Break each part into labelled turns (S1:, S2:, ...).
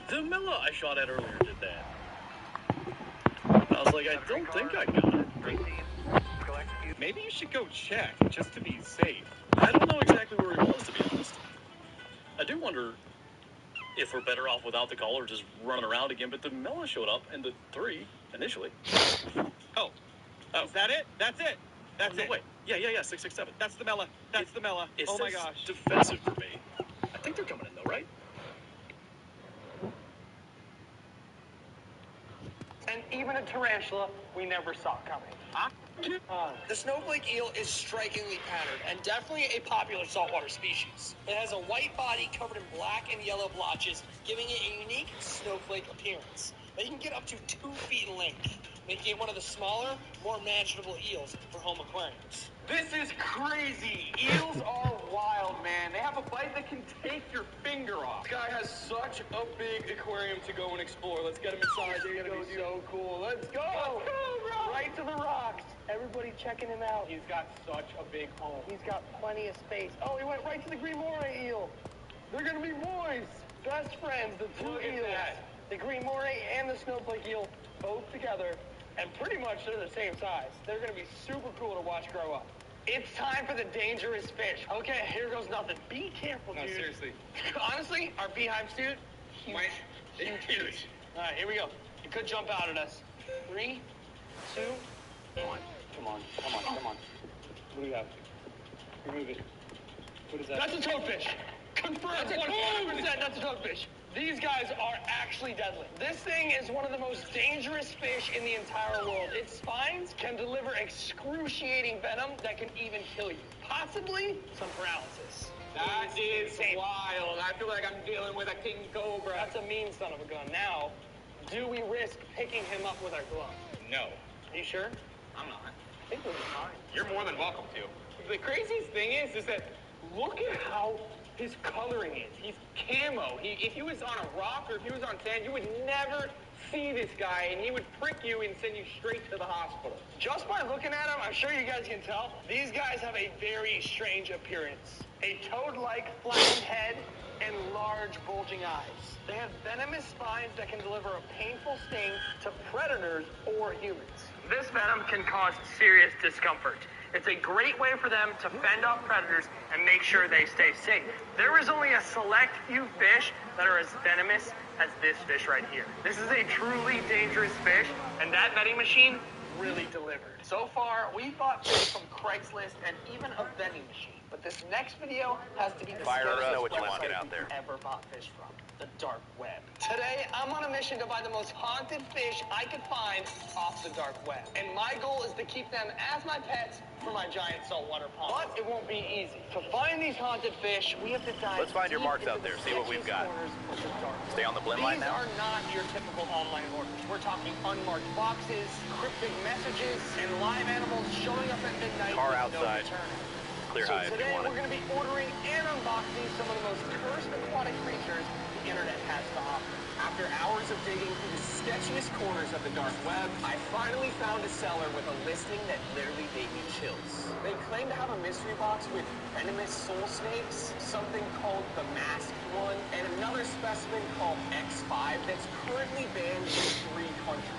S1: The Mela I shot at earlier did that. I was like, I don't think I got it.
S2: Maybe you should go check, just to be safe.
S1: I don't know exactly where he was, to be honest. I do wonder if we're better off without the call or just running around again, but the Mela showed up in the 3 initially.
S2: Oh. Is that it? That's it. That's
S1: no,
S2: it.
S1: Wait. Yeah, 667.
S2: That's the Mela. That's the Mela.
S1: It
S2: Oh my
S1: says
S2: gosh.
S1: defensive for me. I think they're coming in though, right?
S3: And even a tarantula we never saw coming.
S4: The snowflake eel is strikingly patterned and definitely a popular saltwater species. It has a white body covered in black and yellow blotches, giving it a unique snowflake appearance. They can get up to 2 feet in length, making it one of the smaller, more manageable eels for home aquariums.
S3: This is crazy. Eels are wild, man. They have a bite that can take your finger off.
S5: This guy has such a big aquarium to go and explore. Let's get him inside. They're gonna be so cool. Let's go!
S3: Let's go, bro! Right to the rocks. Everybody checking him out. He's got such a big home. He's got plenty of space. Oh, he went right to the green moray eel. They're gonna be boys. Best friends, the 2
S5: Look at
S3: eels.
S5: that.
S3: The green moray and the snowflake eel both together. And pretty much they're the same size. They're gonna be super cool to watch grow up. It's time for the dangerous fish. Okay, here goes nothing. Be careful,
S5: No,
S3: dude.
S5: seriously.
S3: Honestly, our beehive suit, huge.
S5: Huge.
S3: All right, here we go. It could jump out at us. 3, 2, 1.
S5: Come on. What do we have? Remove it. What is that?
S3: That's a toadfish. Confirmed. That's 100%. That's a toadfish. These guys are actually deadly. This thing is one of the most dangerous fish in the entire world. Its spines can deliver excruciating venom that can even kill you. Possibly some paralysis.
S5: That is
S3: insane.
S5: wild. I feel like I'm dealing with a king cobra.
S3: That's a mean son of a gun. Now, do we risk picking him up with our glove?
S5: No,
S3: Are you sure?
S5: I'm not.
S3: I think we'll be fine.
S5: You're more than welcome to. The craziest thing is that look at how his coloring is. He's camo. If he was on a rock or if he was on sand, you would never see this guy, and he would prick you and send you straight to the hospital.
S3: Just by looking at them, I'm sure you guys can tell, these guys have a very strange appearance. A toad-like flattened head and large bulging eyes. They have venomous spines that can deliver a painful sting to predators or humans. This venom can cause serious discomfort. It's a great way for them to fend off predators and make sure they stay safe. There is only a select few fish that are as venomous as this fish right here. This is a truly dangerous fish, and that vending machine really delivered. So far, we bought fish from Craigslist and even a vending machine. But this next video has to be the
S6: know what you want.
S3: website
S6: Get out there.
S3: we've ever bought fish from. The dark web. Today, I'm on a mission to buy the most haunted fish I could find off the dark web. And my goal is to keep them as my pets for my giant saltwater pond. But it won't be easy. To find these haunted fish, we have to dive
S6: Let's find your
S3: deep
S6: marks
S3: into
S6: out there,
S3: the
S6: see what we've
S3: sketchiest
S6: got.
S3: corners of the dark web.
S6: Stay on the blend line
S3: These
S6: now.
S3: are not your typical online orders. We're talking unmarked boxes, cryptic messages, and live animals showing up at midnight
S6: Car
S3: with
S6: outside.
S3: no return.
S6: Clear
S3: So
S6: high if you
S3: today
S6: want
S3: we're
S6: it.
S3: going to be ordering and unboxing some of the most cursed aquatic creatures the internet has to offer.
S5: After hours of digging through the sketchiest corners of the dark web, I finally found a seller with a listing that literally gave me chills. They claim to have a mystery box with venomous soul snakes, something called the masked one, and another specimen called X5 that's currently banned in 3 countries.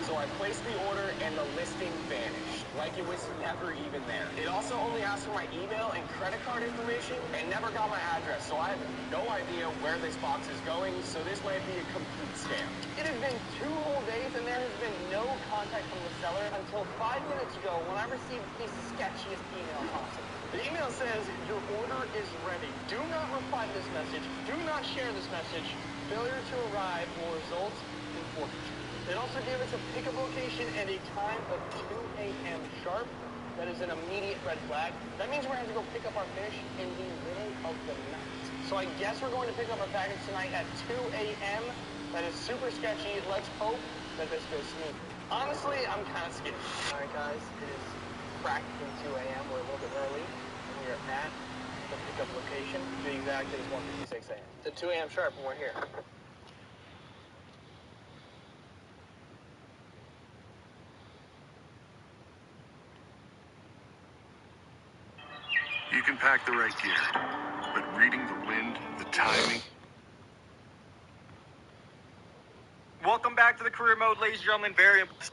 S5: So I placed the order and the listing vanished, like it was never even there. It also only asked for my email and credit card information and never got my address, so I have no idea where this box is going, so this might be a complete scam.
S3: It had been 2 whole days and there has been no contact from the seller until 5 minutes ago when I received the sketchiest email possible. The email says, your order is ready. Do not reply to this message. Do not share this message. Failure to arrive will result in forfeiture. It also gave us a pickup location and a time of 2 a.m. sharp. That is an immediate red flag. That means we're going to have to go pick up our fish in the middle of the night. So I guess we're going to pick up our package tonight at 2 a.m. That is super sketchy. Let's hope that this goes smooth. Honestly, I'm kind of scared. All right, guys, it is practically 2 a.m. We're a little bit early, and we are at the pickup location. To be exact, it is 1:56 a.m. It's 2 a.m. sharp, and we're here.
S7: You can pack the right gear, but reading the wind, the timing,
S2: Welcome back to the career mode, ladies and gentlemen. Very important.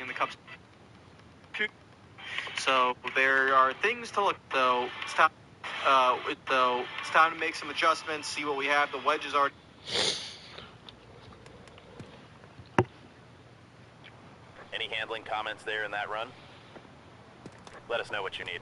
S2: In the cups. So there are things to look though. It's time to make some adjustments, see what we have. The wedges are
S6: Any handling comments there in that run? Let us know what you need.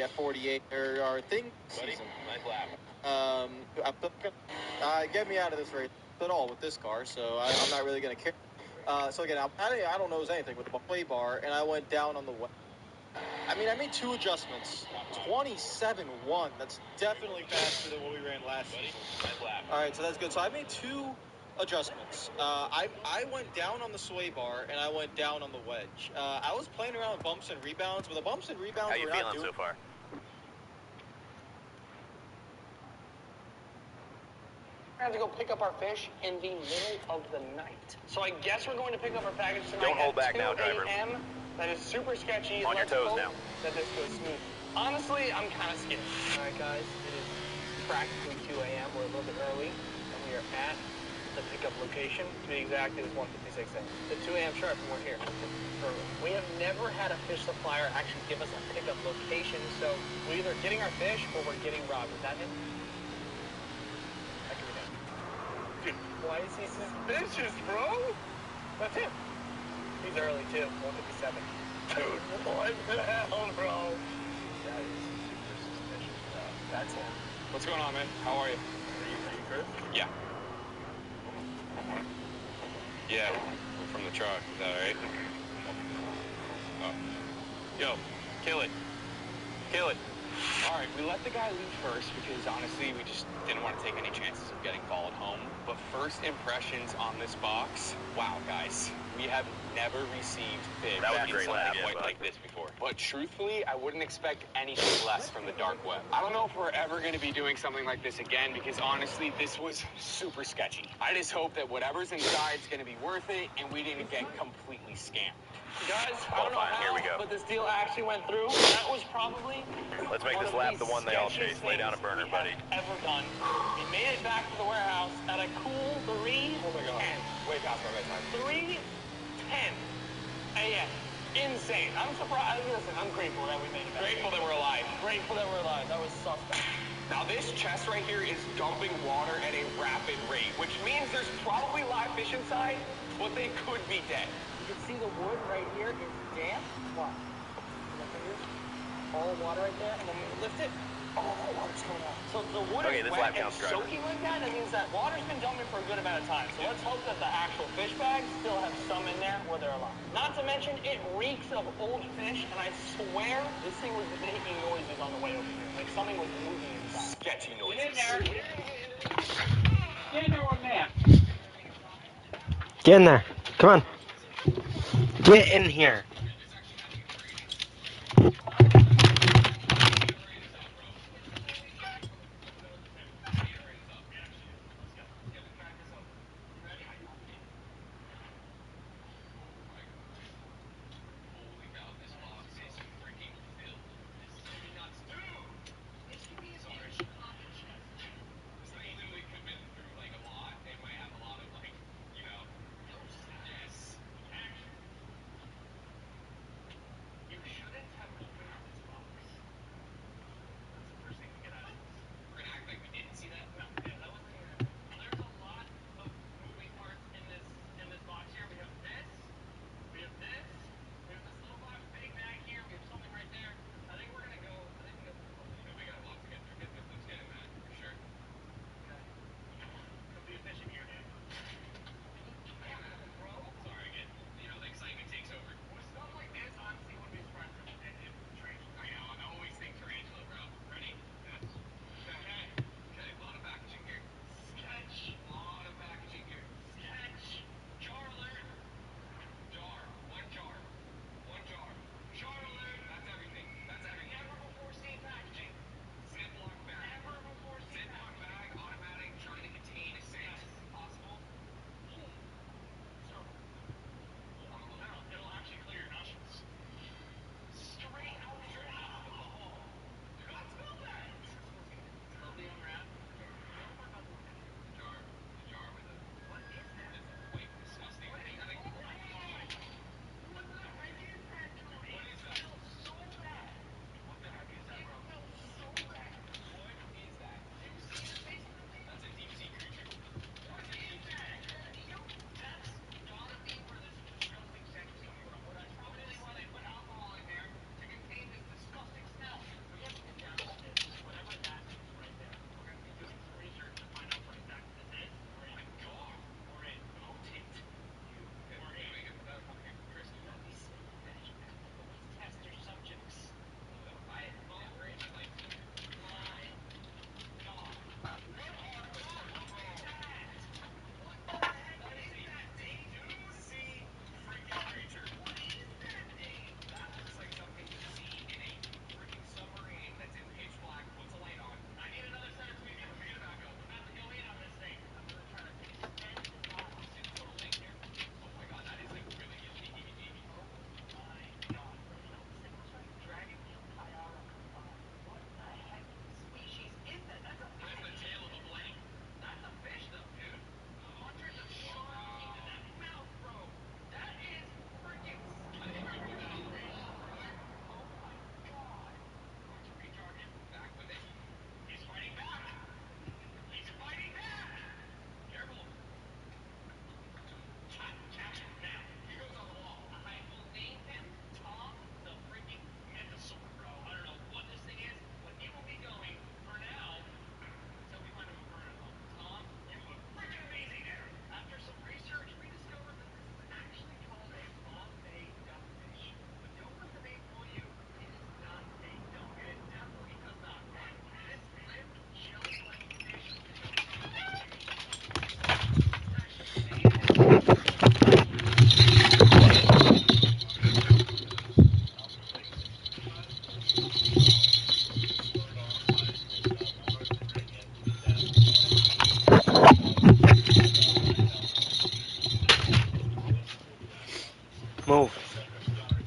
S2: at 48. There are things.
S6: Buddy, nice lap.
S2: Get me out of this race at all with this car, so I'm not really going to care. So again, I don't know anything with the play bar, and I went down on the way. I mean, I made 2 adjustments. 27.1. That's definitely faster than what we ran last season. All right, so that's good. So I made 2 adjustments. I went down on the sway bar, and I went down on the wedge. I was playing around with bumps and rebounds, but the bumps and rebounds
S6: How you
S2: were not
S6: feeling
S2: doing
S6: so far?
S3: We have to go pick up our fish in the middle of the night. So I guess we're going to pick up our package tonight.
S6: Don't hold back
S3: at 2
S6: now, driver.
S3: a.m. That is super sketchy.
S6: On your
S3: Let's
S6: toes
S3: hope
S6: now.
S3: that this goes smooth. Honestly, I'm kind of scared. All right, guys, it is practically 2 a.m. We're a little bit early, and we are at the pickup location. To be exact, it is 1:56 a.m. The 2 a.m. sharp, and we're here. We have never had a fish supplier actually give us a pickup location, so we're either getting our fish or we're getting robbed. Is that him? That could be him. Dude, why is he suspicious, bro? That's him. He's early, too. 1:57. Dude, what the hell, bro? That is super suspicious stuff. That's him.
S5: What's going on, man? How are you?
S3: Are you Chris?
S5: Yeah. Yeah, we're from the truck. Is that all right? Oh. Yo, kill it. Kill it. All right, we let the guy leave first because honestly, we just didn't want to take any chances of getting followed home. But first impressions on this box, wow, guys. We have never received fish
S6: That was a great
S5: inside
S6: lap,
S5: a
S6: yeah,
S5: white
S6: bud.
S5: like this before. But truthfully, I wouldn't expect anything less from the dark web. I don't know if we're ever going to be doing something like this again because honestly, this was super sketchy. I just hope that whatever's inside is going to be worth it and we didn't get completely scammed.
S3: Guys, I don't know
S6: fine, here we go.
S3: how, but this deal actually went through. That was probably
S6: Let's make
S3: one
S6: this
S3: of
S6: lap the one they all
S3: sketchiest
S6: chase. Lay down a
S3: things
S6: burner,
S3: we have
S6: buddy.
S3: ever done. We made it back to the warehouse at a cool 3:10.
S5: Oh my God. Way past my bedtime.
S3: 3:10 a.m. Insane. I'm surprised. Listen, I'm grateful that we made it back.
S5: Grateful that we're alive.
S3: Grateful that we're alive. That was suspect.
S5: Now this chest right here is dumping water at a rapid rate, which means there's probably live fish inside, but they could be dead.
S3: You can see the wood right here is damp. Watch. Look at this. All the water right there, and then we lift it. Oh, the water's coming out. So the wood
S6: Okay,
S3: is
S6: this
S3: wet
S6: lap
S3: and
S6: counts, driver.
S3: soaking like that. That means that water's been dumping for a good amount of time. So let's hope that the actual fish bags still have some in there where they're alive. Not to mention, it reeks of old fish, and I swear this thing was making noises on the way over here. Like something was moving inside.
S5: Sketchy noises.
S3: Get in there. Get in there on that.
S7: Get in there. Come on. Get in here.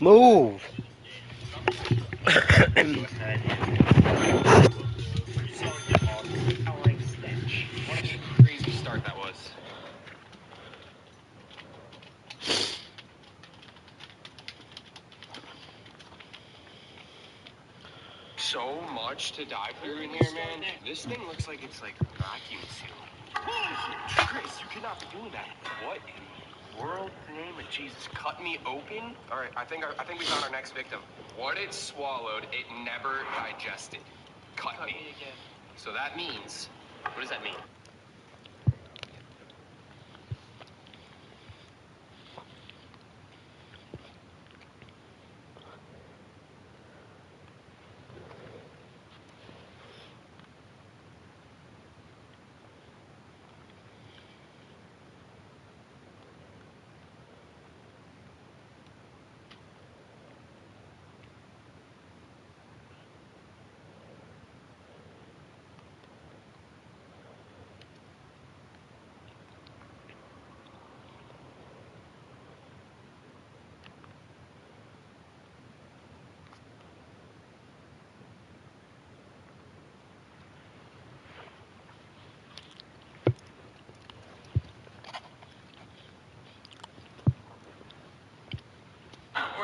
S7: Move.
S5: What a crazy start that was. So much to dive through in here, man. This thing looks like it's like vacuum sealed. Chris, you could not be doing that. What in the world, in the name of Jesus, cut me open? All right, I think we found our next victim. What it swallowed, it never digested. Cut me again. So that means, what does that mean?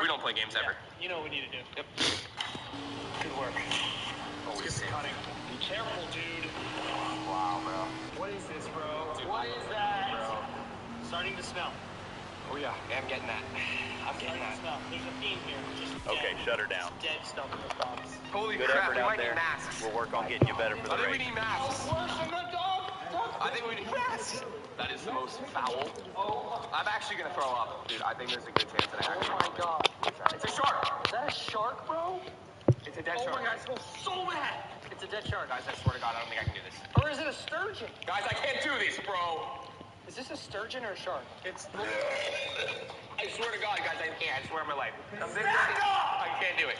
S5: We don't play games ever.
S3: You know what we need to do.
S5: Yep.
S3: Good work.
S5: Always
S3: Let's get the cutting. Be careful, dude.
S5: Wow, bro.
S3: What is this, bro?
S5: Dude,
S3: What is that?
S5: Bro.
S3: Starting to smell.
S5: Oh yeah, I'm getting that. I'm getting
S3: Starting to
S5: that.
S3: smell. There's a theme here. Just
S6: Okay,
S3: dead,
S6: shut her down.
S3: dead stuff in the box.
S5: Holy
S6: Good
S5: crap,
S6: effort
S5: we
S6: out
S5: might
S6: there.
S5: need masks.
S6: We'll work on getting you better for
S5: I
S6: the
S5: think we
S6: race.
S5: need masks.
S3: Worse than the dog.
S5: I think we need masks. That is the most foul. I'm actually gonna throw up, dude. I think there's a good chance that I actually.
S3: Oh my god.
S5: It's a shark.
S3: Is that a shark, bro?
S5: It's a dead
S3: Oh
S5: shark.
S3: my god, I feel so bad. It's a dead shark.
S5: Guys, I swear to God, I don't think I can do this.
S3: Or is it a sturgeon?
S5: Guys, I can't do this, bro.
S3: Is this a sturgeon or a shark?
S5: It's. I swear to God, guys, I can't. I swear on my life. I can't do it.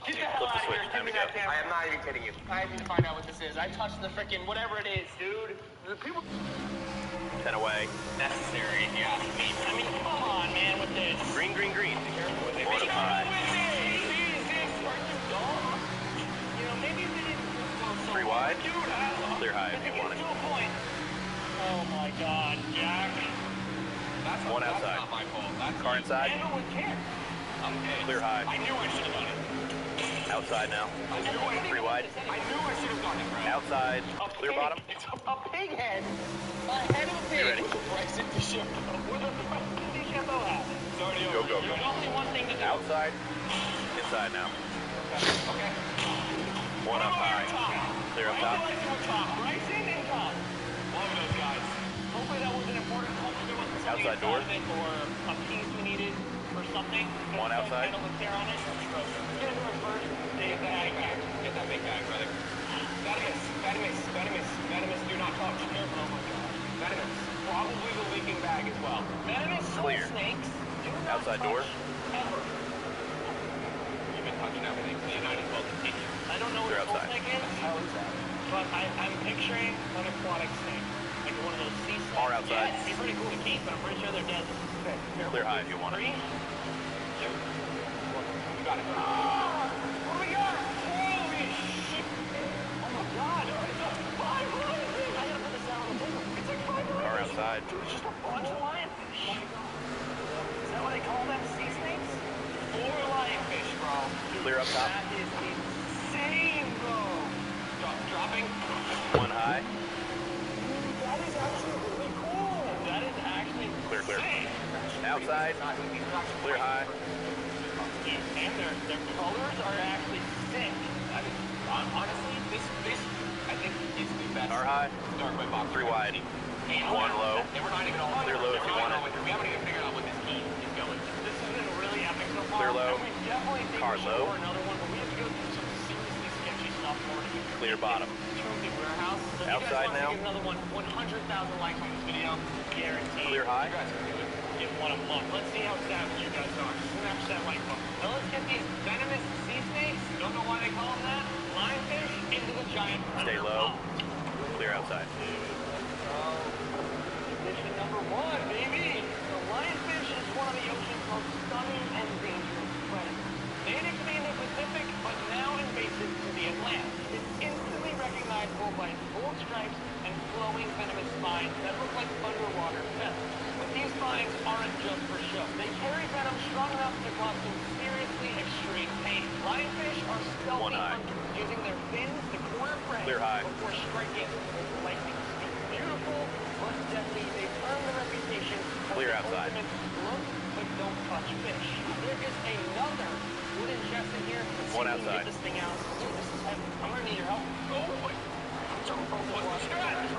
S3: Get the hell
S6: Flip the
S3: out of
S6: switch.
S3: here.
S6: Time
S3: Give me
S6: to
S3: that
S6: go.
S3: camera.
S5: I am not even kidding you.
S3: I need to find out what this is. I touched the freaking whatever it is, dude. The people
S6: 10 away.
S3: necessary. Yeah. I mean, come on, man, with this.
S6: Green, green, green.
S3: Be
S6: One up
S3: careful
S6: high.
S3: with this. Jesus, are you dumb? You know, maybe we didn't go so
S6: 3
S3: hard.
S6: wide.
S3: Dude, I
S6: Clear high if you want it.
S3: to a point. Oh my God, Jack.
S6: One
S5: That's
S6: outside.
S5: not my fault. That's
S6: Car inside.
S3: Handle with care.
S5: I'm dead.
S6: Clear high.
S5: I knew I should have done it.
S6: Outside now.
S5: I knew I
S6: 3 wide.
S5: I knew I should have done it, bro.
S6: Outside. Clear
S3: Pig.
S6: bottom.
S3: It's a pig head. A head of a pig.
S6: You ready?
S5: Bryson DeChambeau.
S3: With a Bryson DeChambeau hat.
S5: It's already
S6: Go,
S5: over.
S6: go,
S3: There's
S6: go.
S3: only one thing to do.
S6: Outside. Inside now.
S5: Okay.
S6: One up high. Clear up top.
S3: Bryson and Tom.
S5: Love those guys.
S3: Hopefully that wasn't important. Hopefully there wasn't something
S6: Outside door.
S3: inside of it or a piece we needed or something.
S6: One outside.
S3: Handle with care on it. Get into it first. Take the bag back.
S5: Get that big bag, brother. Venomous, do not touch.
S3: Careful, oh my God.
S5: Venomous. Probably the leaking bag as well.
S3: Venomous
S6: Clear.
S3: snakes. Do not
S6: Outside
S3: touch
S6: door.
S3: Ever.
S5: You've been touching everything, so you might as well continue.
S3: I don't know what
S6: They're
S3: a full
S6: outside.
S3: snake is, but I'm picturing an aquatic snake. Like one of those sea snakes.
S6: Far outside.
S3: Yeah, it'd be pretty cool to keep, but I'm pretty sure they're dead. Okay, careful.
S6: Clear high if you want it.
S3: 3, 2, 1.
S5: You got it.
S3: What do we got? Holy shit. Oh my God. It's a five-line thing. I gotta put this down on the table. It's like five-line.
S6: Car outside.
S3: Dude, it's just a bunch of lionfish. Is that what they call them? Sea snakes? 4 lionfish, bro. Dude,
S6: Clear up top.
S3: that is insane, bro.
S5: Dropping.
S6: One high.
S3: That is actually really cool. That is actually
S6: Clear, clear.
S3: insane.
S6: Outside. Clear high.
S3: Dude, and their colors are actually sick.
S5: I mean, honestly, this I think is the best
S6: Car high.
S5: dark web box.
S6: 3 wide.
S5: And
S6: One low.
S5: And we're not even all
S6: Clear low if you want it.
S5: We haven't even figured out what this key is going.
S3: This has been really epic so far.
S6: Clear low.
S3: And we definitely think
S6: Car
S3: we should
S6: low.
S3: score another one, but we have to go through some seriously sketchy stuff in order to
S6: Clear bottom.
S3: Trophy warehouse. So if
S6: Outside
S3: you guys
S6: now.
S3: want to get another one, 100,000 likes on this video, guaranteed.
S6: Clear high.
S5: You guys can do it.
S3: Get one a month. Let's see how savage you guys are. Smash that like button. Now let's get these venomous sea snakes, don't know why they call them that, lionfish, into the giant
S6: Stay
S3: predator
S6: low.
S3: box.
S6: Clear outside.
S3: Mission number 1, baby. The lionfish is one of the ocean's most stunning and dangerous
S6: one high.
S3: Using their fins to corner prey
S6: Clear high.
S3: before striking with lightning speed. Beautiful, but deadly. They've earned the reputation of
S6: Clear
S3: the
S6: outside.
S3: ultimate look, but don't touch fish. There is another wooden chest in here. Let's see
S6: One
S3: if we can
S6: outside.
S3: get this thing out. Dude, this is heavy. I'm gonna need your help. Oh, wait.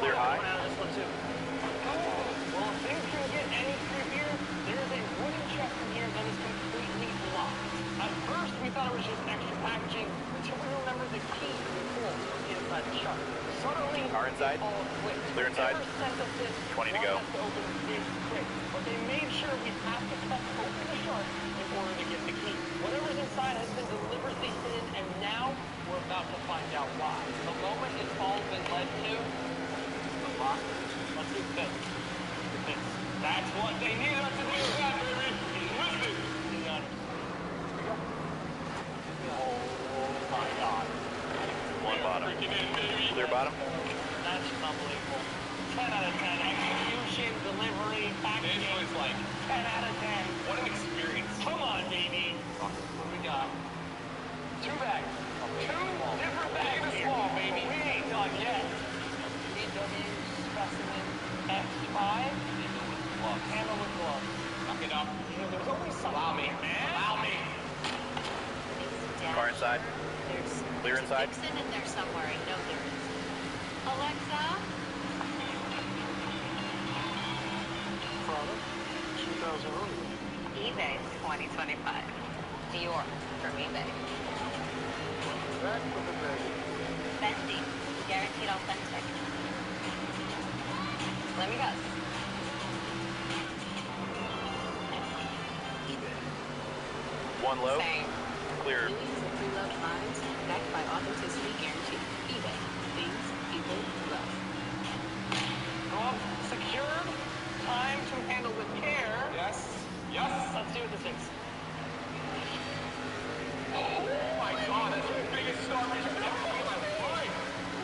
S6: Clear high.
S3: Out of this one too. Well, if things can get any creepier, there is a wooden chest in here that is completely locked. At first, we thought it was just extra packaging until we remembered the key to the pull was inside the shark. Suddenly,
S6: Car inside.
S3: it all clicked.
S6: Clear inside.
S3: Whoever sent us this
S6: 20 to go.
S3: wanted us to open this crate, but they made sure we have to cut open the shark in order to get the key. Whatever's inside has been deliberately hidden, and now we're about to find out why. The moment it's all been led to, the lock. Let's do this. This. That's what they need us to do. Yeah, baby. Listen. You got it. Oh my God.
S6: One bottom. Clear bottom.
S3: That's unbelievable. 10 out of 10. Execution, delivery, packaging.
S5: This was like
S3: 10 out of 10.
S5: what an experience.
S3: Come on, baby. What do we got? 2 bags. 2 different bags.
S5: Big and
S3: here.
S5: small, baby.
S3: We ain't done yet. DW specimen X5. Handle with gloves.
S5: Knock it up.
S3: You know, there's always something.
S5: Allow me.
S3: Man.
S5: Allow me.
S6: Car inside. Clear inside.
S8: There's a Vixen in there somewhere. I know there is. Alexa?
S3: Product 2000
S8: eBay 2025. Dior from eBay.
S3: Back with the bag.
S8: Fendi. Guaranteed authentic. Let me guess.
S6: One low.
S8: Same.
S6: Clear.
S8: Millions of pre-loved lines backed by authenticity guarantee. eBay. Things people love.
S3: Glove secured. Time to handle with care.
S5: Yes. Yes.
S3: Let's see what this is.
S5: Oh my God, that's the biggest starfish I've ever seen in my life.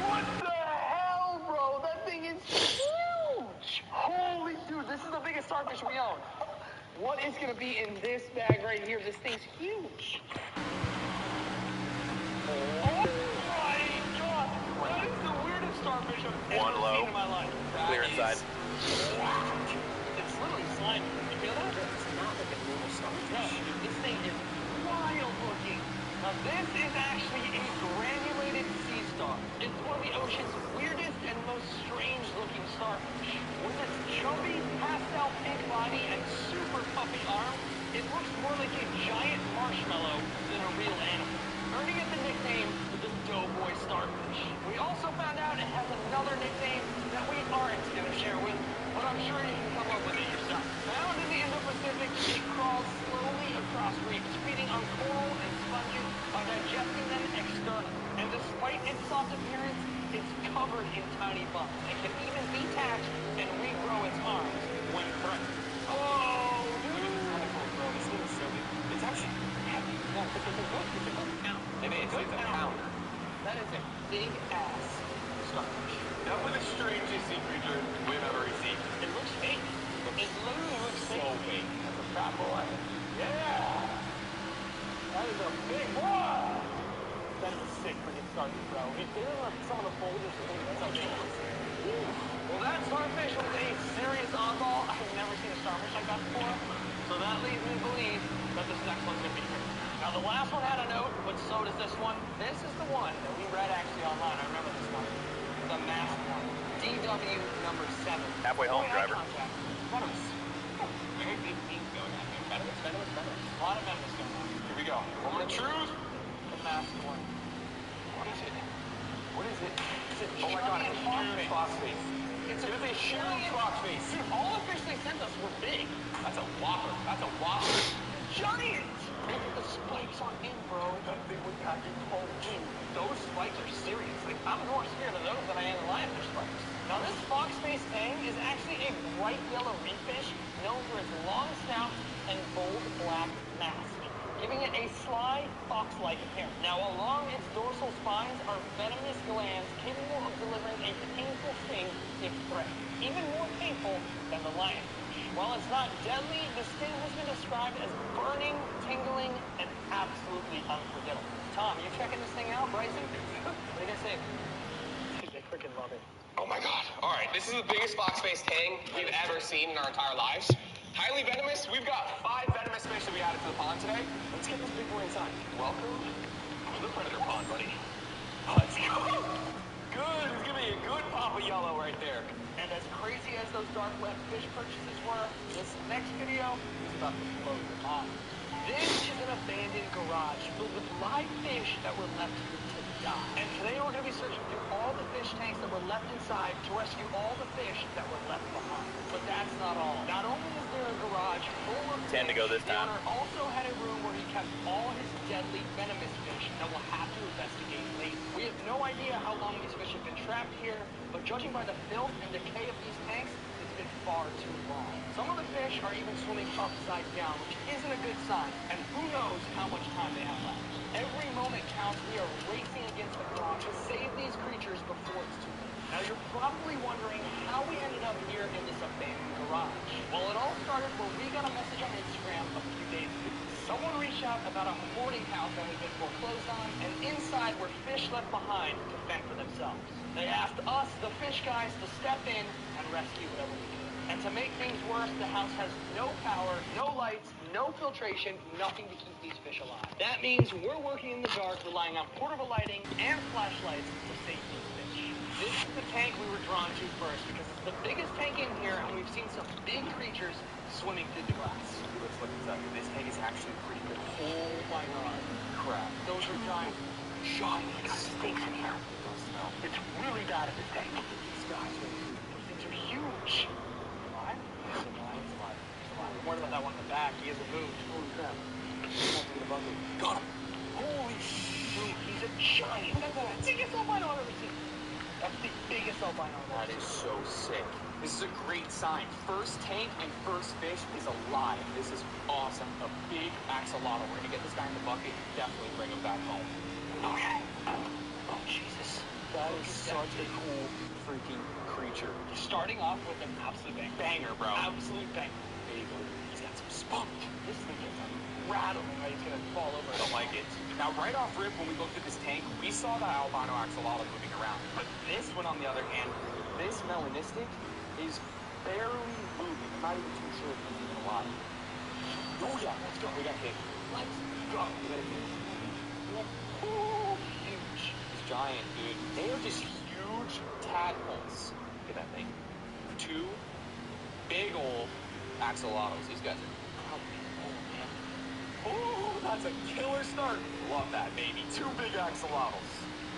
S3: What the hell, bro? That thing is huge! Holy dude, this is the biggest starfish we own. What is gonna be in this bag right here? This thing's huge. Oh my God! That is the weirdest starfish I've
S6: One
S3: ever
S6: low.
S3: seen in my life.
S6: Clear inside.
S3: It's literally slimy. You feel that? It's not like a normal starfish. No, this thing is wild looking. Now this is actually a granulated sea star. It's one of the ocean's weirdest and most strange looking starfish. With its chubby pastel pink body and super puffy arms, it looks more like a giant marshmallow than a real animal, earning it the nickname the Doughboy Starfish. We also found out it has another nickname that we aren't going to share with, but I'm sure you can come up with it yourself. Found in the Indo-Pacific, it crawls slowly across reefs, feeding on coral and sponges by digesting them externally. And despite its soft appearance, it's covered in tiny bumps and can even detach and regrow its arms when threatened. Oh, dude!
S5: This thing is so big. It's actually heavy.
S3: Yeah, it's a good pound.
S5: Maybe it's a pound.
S3: That is a big ass starfish.
S5: Definitely the strangest sea creature we've ever seen.
S3: It looks fake. It literally looks
S5: So
S3: fake.
S5: big.
S3: That's a fat boy. Yeah! That is a big one! That is a sick freaking starfish, bro. If they're like some of the boulders, that's amazing. Well, that starfish was a serious oddball. I've never seen a starfish like that before. So that leads me to believe that this next one's gonna be great. Now, the last one had a note, but so does this one. This is the one that we read actually online. I remember this one. The masked one. DW number 7.
S6: Halfway home,
S3: Boy, eye
S6: driver.
S3: contact. Venomous.
S5: Very big things going on here.
S3: Venomous. A lot of venomous going on.
S5: Here we go. Moment of truth.
S3: The masked one.
S5: What is it? What is it?
S3: It's a
S5: Oh my God, it's a huge fox face.
S3: It's
S5: It is a huge fox face.
S3: Dude, all the fish they sent us were big.
S5: That's a whopper. That's a whopper.
S3: Giant! Look at the spikes on him, bro. That thing was packing cold. Dude, those spikes are serious. Like, I'm more scared of those than I am of lionfish spikes. Now, this fox-faced tang is actually a bright yellow reef fish known for its long snout and bold black mask, giving it a sly, fox fox-like appearance. Now, along its dorsal spines are venomous glands capable of delivering a painful sting if threatened, even more painful than the lionfish. While it's not deadly, the sting has been described as burning, tingling, and absolutely unforgettable. Tom, you checking this thing out, Bryson? What are you gonna say? They freaking love it.
S5: Oh my god. Alright, this is the biggest fox-faced tang we've ever seen in our entire lives. Highly venomous. We've got 5 venomous fish that we added to the pond today. Let's get this big boy inside. Welcome to the predator pond, buddy. Let's go. Good. It's gonna be a good pop of yellow right there.
S3: And as crazy as those dark web fish purchases were, this next video is about to blow your mind. This is an abandoned garage filled with live fish that were left here to die. And today we're going to be searching through all the fish tanks that were left inside to rescue all the fish that were left behind. But that's not all. Not only is there a garage full of
S6: 10 to go this
S3: the
S6: time.
S3: owner also had a room where he kept all his deadly venomous fish that we'll have to investigate later. We have no idea how long these fish have been trapped here, but judging by the filth and decay of these tanks, it's been far too long. Some of the fish are even swimming upside down, which isn't a good sign, and who knows how much time they have left. Every moment counts. We are racing against the clock to save these creatures before it's too late. Now you're probably wondering how we ended up here in this abandoned garage. Well, it all started when we got a message on Instagram a few days ago. Someone reached out about a hoarding house that had been foreclosed on, and inside were fish left behind to fend for themselves. They asked us, the fish guys, to step in and rescue whatever we could. And to make things worse, the house has no power, no lights, no filtration, nothing to keep these fish alive. That means we're working in the dark, relying on portable lighting and flashlights to save these fish. This is the tank we were drawn to first because it's the biggest tank in here, and we've seen some big creatures swimming through the glass.
S5: Let's look inside. This tank is actually pretty good.
S3: Oh my god.
S5: Crap.
S3: Those are giant. Giant snakes in here. It's really bad at this tank. These guys those things are huge. Alive? He's alive. He's alive. He's alive. I'm worried about that one in the back. He hasn't moved. Holy crap. Got him. Holy shoot. He's a giant. That's the biggest albino I've ever seen. That's the biggest albino I've
S5: That
S3: ever
S5: is
S3: seen.
S5: so sick. This is a great sign. First tank and first fish is alive. This is awesome. A big axolotl. We're gonna get this guy in the bucket and definitely bring him back home.
S3: Okay. Oh, Jesus.
S5: That is such a cool freaking creature.
S3: Starting off with an absolute banger.
S5: Banger, bro.
S3: Absolute banger.
S5: Big. He's got some spunk.
S3: This thing is rattling like it's gonna fall over.
S5: I don't like it. Now, right off rip, when we looked at this tank, we saw the albino axolotl moving around. But this one, on the other hand, this melanistic is barely moving. I'm not even too sure if he's even alive. Oh yeah, let's go. We got hit. Let's go. We got hit. Oh, huge. He's giant, dude. They are just huge tadpoles. Look at that thing. 2 big old axolotls. These guys are probably old, man. Oh, that's a killer start. Love that, baby. 2 big axolotls.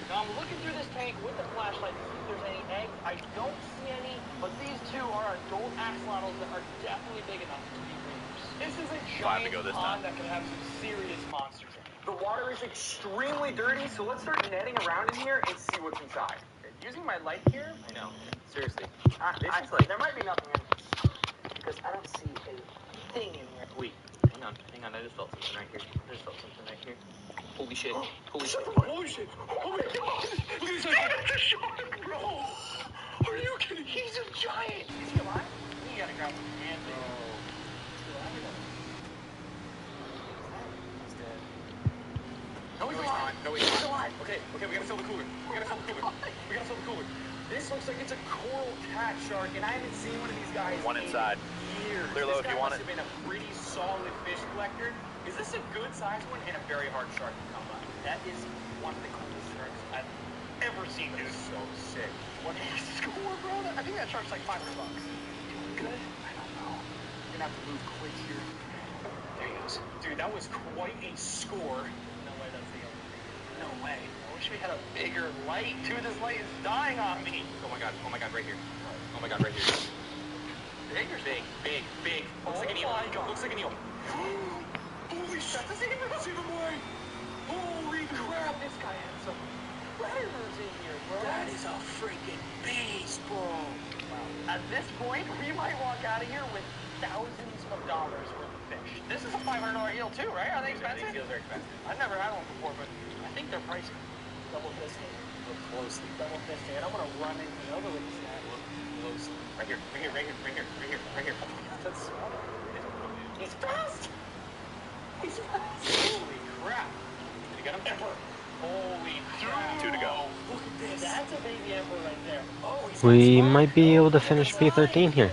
S3: Now I'm looking through this tank with the flashlight to see if there's any eggs. I don't see any, but these 2 are adult axolotls that are definitely big enough to be breeders. This is a
S6: 5 to
S3: giant
S6: go this
S3: pond
S6: time.
S3: that could have some serious monsters in it.
S5: The water is extremely dirty, so let's start netting around in here and see what's inside.
S3: Using my light here,
S5: I know. Seriously.
S3: this is like, there might be nothing in this because I don't see a thing in here.
S5: Wait, hang on. I just felt something right here. Holy shit. Holy shit.
S3: Holy shit! Oh my god! It's a shark, bro! Are you kidding? He's a giant! Is he alive? You gotta grab him hand, bro.
S5: No, he's alive. No, he's alive. Okay, we gotta fill the cooler. This looks like it's a coral cat shark, and I haven't seen one of these guys
S6: One inside.
S5: in years.
S6: Clear low
S5: This
S6: if you
S5: guy
S6: want
S5: must have been a pretty solid fish collector. Is this a good sized one and a very hard shark to come by?
S3: That is one of the coolest sharks I've ever seen, dude.
S5: It's so sick.
S3: What is the score, bro? I think that shark's like $500. Doing good? I don't know. You're gonna have to move quick here.
S5: There he goes. Dude, that was quite a score.
S3: No way that's the only thing. No way. I wish we had a bigger light. Dude, this light is dying on me.
S5: Oh my god, right here. Oh my god, right here.
S3: Big or
S5: Big. Looks like an eel.
S3: my God.
S5: Looks like an eel. Holy shit.
S3: That's even
S5: way. Holy crap.
S3: This guy had some predators in here, bro.
S5: That is a freaking beast, bro.
S3: Wow. At this point, we might walk out of here with thousands of dollars worth of fish. This is a $500 eel too, right? Are they expensive?
S5: These eels are expensive.
S3: I've never had one before, but I think they're pricey. Double fisting.
S5: Look closely.
S3: Double fisting. I don't want to run into the other with this guy.
S5: Look closely. Right here. Right here. Right here. Right here. Right here. Right here.
S3: That's small. He's fast. He's fast.
S5: Holy crap! Did you get him?
S3: Emperor. Holy crap.
S6: 2 to go.
S3: Look at this. That's a baby emperor right there. Oh, he's
S7: We might be able to finish P13 here.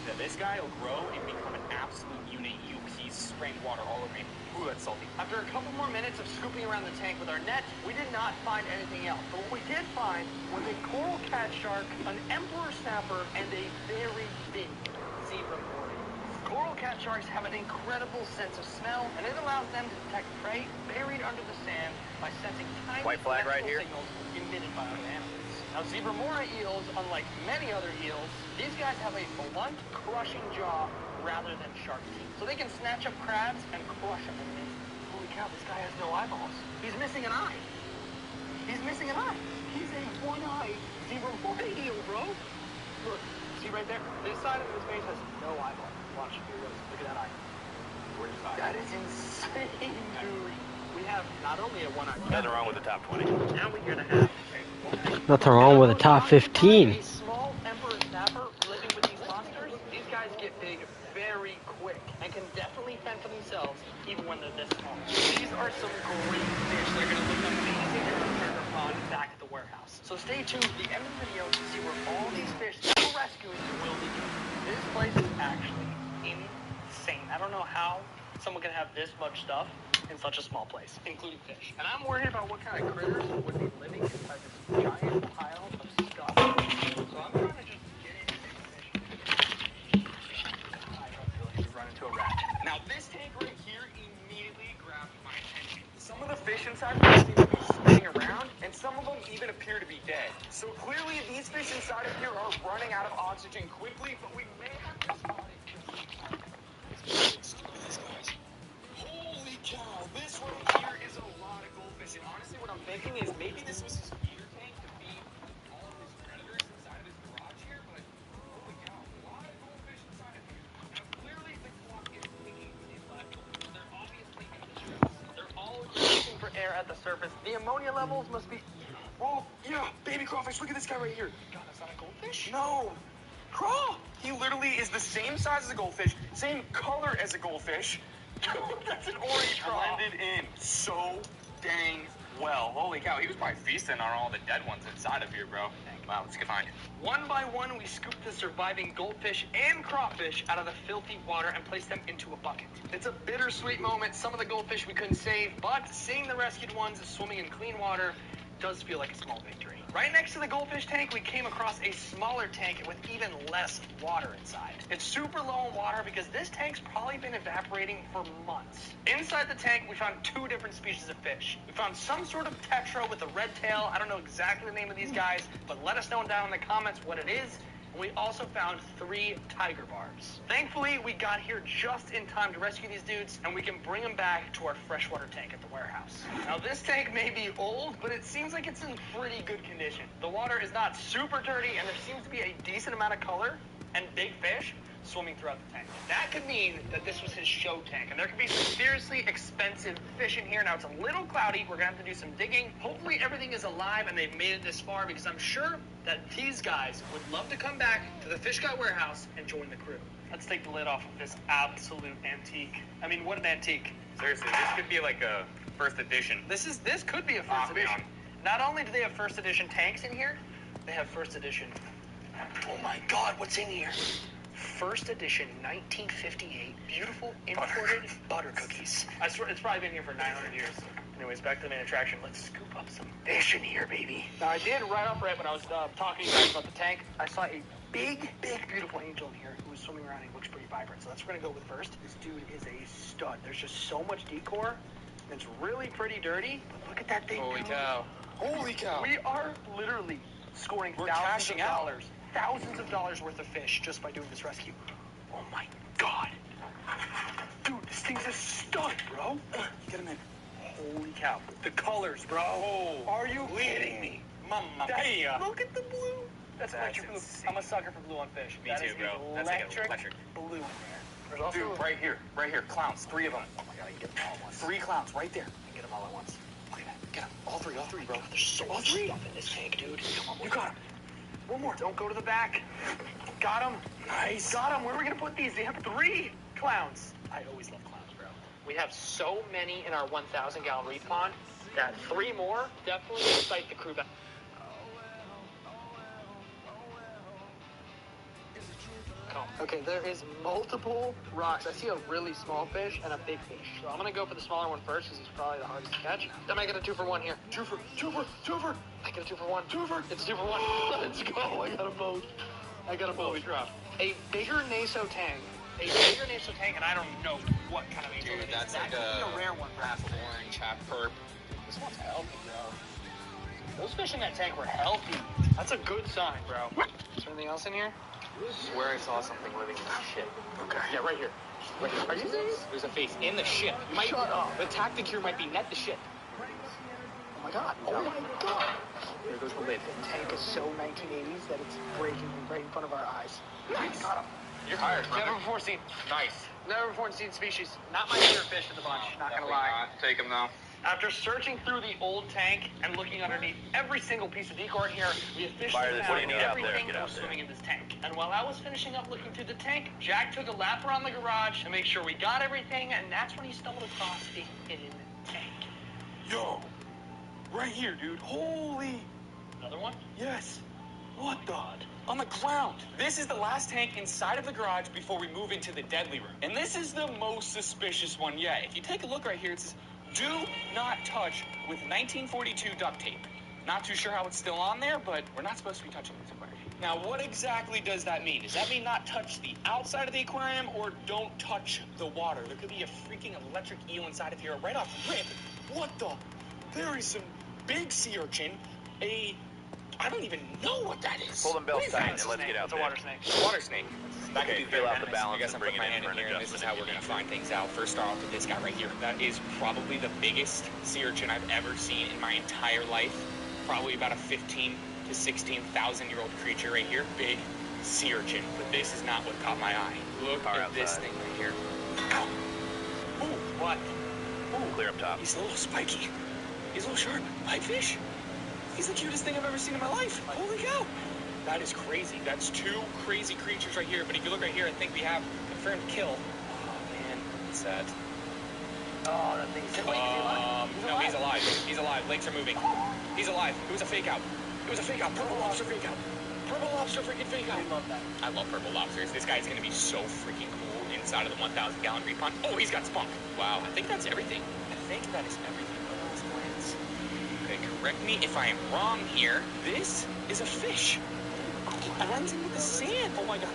S5: Now, this guy will grow and become an absolute unit. He's spraying water all over me. Ooh, that's salty.
S3: After a couple more minutes of scooping around the tank with our net, we did not find anything else. But what we did find was a coral cat shark, an emperor snapper, and a very big zebra moray. Coral cat sharks have an incredible sense of smell, and it allows them to detect prey buried under the sand by sensing tiny
S6: White flag right
S3: electrical
S6: here.
S3: signals emitted by other animals. Now, zebra moray eels, unlike many other eels, these guys have a blunt, crushing jaw rather than sharp teeth. So they can snatch up crabs and crush them in an instant. Holy cow, this guy has no eyeballs. He's missing an eye. He's missing an eye. He's a one-eyed zebra moray eel, bro. Look, see right there? This side of his face has no eyeball. Watch, here it goes. Look at that eye. That is insane, dude. We have not only a one-eyed
S6: Nothing wrong with the top 20.
S3: now we're gonna have
S7: Nothing wrong with a top 15.
S3: a small emperor snapper living with these monsters. These guys get big very quick and can definitely fend for themselves even when they're this small. These are some great fish. They're gonna look amazing in our treasure pond back at the warehouse. So stay tuned to the end of the video to see where all these fish that we're rescuing will be going. This place is actually insane. I don't know how someone can have this much stuff in such a small place, including fish. And I'm worried about what kind of critters would be living inside this giant pile of stuff. So I'm trying to just get into this fish. I don't feel like we run into a rat.
S5: Now, this tank right here immediately grabbed my attention. Some of the fish inside here seem to be spinning around, and some of them even appear to be dead. So clearly, these fish inside of here are running out of oxygen quickly, but we may have to spot it. Holy cow, this right here is a lot of goldfish, and honestly, what I'm thinking is maybe this was his feeder tank to feed all of his predators inside of his garage here, but holy cow, a lot of goldfish inside of here. Now, clearly, the clock is ticking with these last couple. They're obviously in distress.
S3: They're all reaching for air at the surface. The ammonia levels must be...
S5: Oh, yeah, baby crawfish, look at this guy right here.
S3: God, that's not a goldfish?
S5: No, craw. He literally is the same size as a goldfish, same color as a goldfish. That's an orange craw. Blended in so dang well. Holy cow, he was probably feasting on all the dead ones inside of here, bro. Wow, let's get find.
S3: One by one, we scooped the surviving goldfish and crawfish out of the filthy water and placed them into a bucket. It's a bittersweet moment. Some of the goldfish we couldn't save, but seeing the rescued ones swimming in clean water does feel like a small victory. Right next to the goldfish tank, we came across a smaller tank with even less water inside. It's super low in water because this tank's probably been evaporating for months. Inside the tank, we found 2 different species of fish. We found some sort of tetra with a red tail. I don't know exactly the name of these guys, but let us know down in the comments what it is. We also found 3 tiger barbs. Thankfully, we got here just in time to rescue these dudes, and we can bring them back to our freshwater tank at the warehouse. Now, this tank may be old, but it seems like it's in pretty good condition. The water is not super dirty, and there seems to be a decent amount of color and big fish swimming throughout the tank. That could mean that this was his show tank, and there could be some seriously expensive fish in here. Now, it's a little cloudy. We're gonna have to do some digging. Hopefully everything is alive and they've made it this far, because I'm sure that these guys would love to come back to the Fish Guy warehouse and join the crew. Let's take the lid off of this absolute antique. I mean, what an antique.
S5: Seriously, this could be like a first edition.
S3: This could be a first edition. Not only do they have first edition tanks in here, they have first edition. Oh my God, what's in here? First edition 1958 beautiful imported butter cookies. I swear it's probably been here for 900 years. Anyways, back to the main attraction. Let's scoop up some fish in here, baby. Now, I did right off when I was talking to you guys about the tank. I saw a big, beautiful angel in here who was swimming around. He looks pretty vibrant, so that's what we're gonna go with first. This dude is a stud. There's just so much decor. It's really pretty dirty, but look at that thing.
S5: Holy cow. Holy cow.
S3: We are literally scoring thousands of dollars worth of fish just by doing this rescue. Oh my God. Dude, this thing's a stud, bro. Get him in. Holy cow. The colors, bro.
S5: Oh,
S3: Are you
S5: kidding me? Mamma
S3: That's-
S5: mia.
S3: Look at the blue. That's electric blue.
S5: insane.
S3: I'm a sucker for blue on fish.
S5: Me
S3: That
S5: too,
S3: is
S5: bro. That's like
S3: electric
S5: electric.
S3: blue in there. There's also...
S5: Dude, right here. Clowns. 3 of them.
S3: Oh my god, I can get them all at once.
S5: 3 clowns right there.
S3: I can get them all at once.
S5: Look at that. Get them. All three, bro.
S3: God, there's so much stuff in this tank, dude. Come on,
S5: You got him.
S3: one more. Don't go to the back. Got him.
S5: Nice.
S3: Got him. Where are we gonna put these? They have 3 clowns. I always love clowns, bro. We have so many in our 1,000-gallon reef pond that 3 more definitely excite the crew back. Okay, there is multiple rocks. I see a really small fish and a big fish. So I'm gonna go for the smaller one first because he's probably the hardest to catch. Then I get a 2 for 1 here. 2 for. I get a 2 for 1. It's a 2 for 1. Let's go. I got them both. Holy crap. A bigger Naso tang. And I don't know what kind of Naso it is.
S5: That's
S3: that
S5: like
S3: could be a rare one,
S5: half
S3: perhaps.
S5: orange, half perp.
S3: This one's healthy, bro. Those fish in that tank were healthy. That's a good sign, bro. Is there anything else in here?
S5: I swear I saw something living in this ship.
S3: Okay. Yeah, right here. Are you serious?
S5: There's a face in the ship.
S3: Shut up.
S5: The tactic here might be net the ship.
S3: Oh my god. There goes the lid. The tank is so 1980s that it's breaking right in front of our eyes. Nice. Got him.
S5: You're hired, brother.
S3: Never before seen.
S5: Nice.
S3: Never before seen species. Not my favorite fish in the bunch, not gonna lie.
S5: Take him now.
S3: After searching through the old tank and looking underneath every single piece of decor in here, we officially
S6: Fire this.
S3: found
S6: What do you need out there?
S3: everything
S6: Get
S3: that
S6: out
S3: was
S6: there.
S3: swimming in this tank. And while I was finishing up looking through the tank, Jack took a lap around the garage to make sure we got everything, and that's when he stumbled across a hidden tank.
S5: Yo. Right here, dude. Holy.
S3: Another one?
S5: Yes. What the? On the ground. This is the last tank inside of the garage before we move into the deadly room. And this is the most suspicious one yet. If you take a look right here, it says, do not touch with 1942 duct tape. Not too sure how it's still on there, but we're not supposed to be touching this aquarium. Now, what exactly does that mean? Does that mean not touch the outside of the aquarium or don't touch the water? There could be a freaking electric eel inside of here right off rip. What the? There is some big sea urchin, I don't even know what that is.
S6: Pull them belts
S3: What is that?
S6: tight and let's get out
S3: It's a
S6: there.
S3: water snake.
S5: Water snake. That
S6: Okay,
S5: could be
S6: fill
S5: very
S6: out the
S5: venomous.
S6: balance
S5: I guess
S6: and
S5: I
S6: bring
S5: put my
S6: it in
S5: hand
S6: for
S5: in
S6: an
S5: here, and this is
S6: adjustment
S5: how
S6: if
S5: we're
S6: you
S5: gonna
S6: need
S5: find things out. First off, with this guy right here. That is probably the biggest sea urchin I've ever seen in my entire life. Probably about a 15 to 16,000-year-old creature right here. Big sea urchin. But this is not what caught my eye. Look
S6: Car
S5: at this
S6: outside.
S5: thing right here. Ow! Ooh, what? Ooh,
S6: Clear up top.
S5: he's a little spiky. He's a little sharp. Pipefish? He's the cutest thing I've ever seen in my life. Holy cow. That is crazy. That's 2 crazy creatures right here. But if you look right here, I think we have confirmed kill. Oh, man. It's sad.
S3: Oh, that thing's so
S5: No, he's alive. He's alive. Legs are moving. He's alive. It was a fake out. Purple lobster fake out. Purple lobster freaking fake out.
S3: I love that.
S5: I love purple lobsters. This guy's going to be so freaking cool inside of the 1,000-gallon reef pond. Oh, he's got spunk. Wow. I think that's everything. I think that is everything. What else, Lance? Okay, correct me if I am wrong here. This is a fish. It runs into the sand. Oh my god.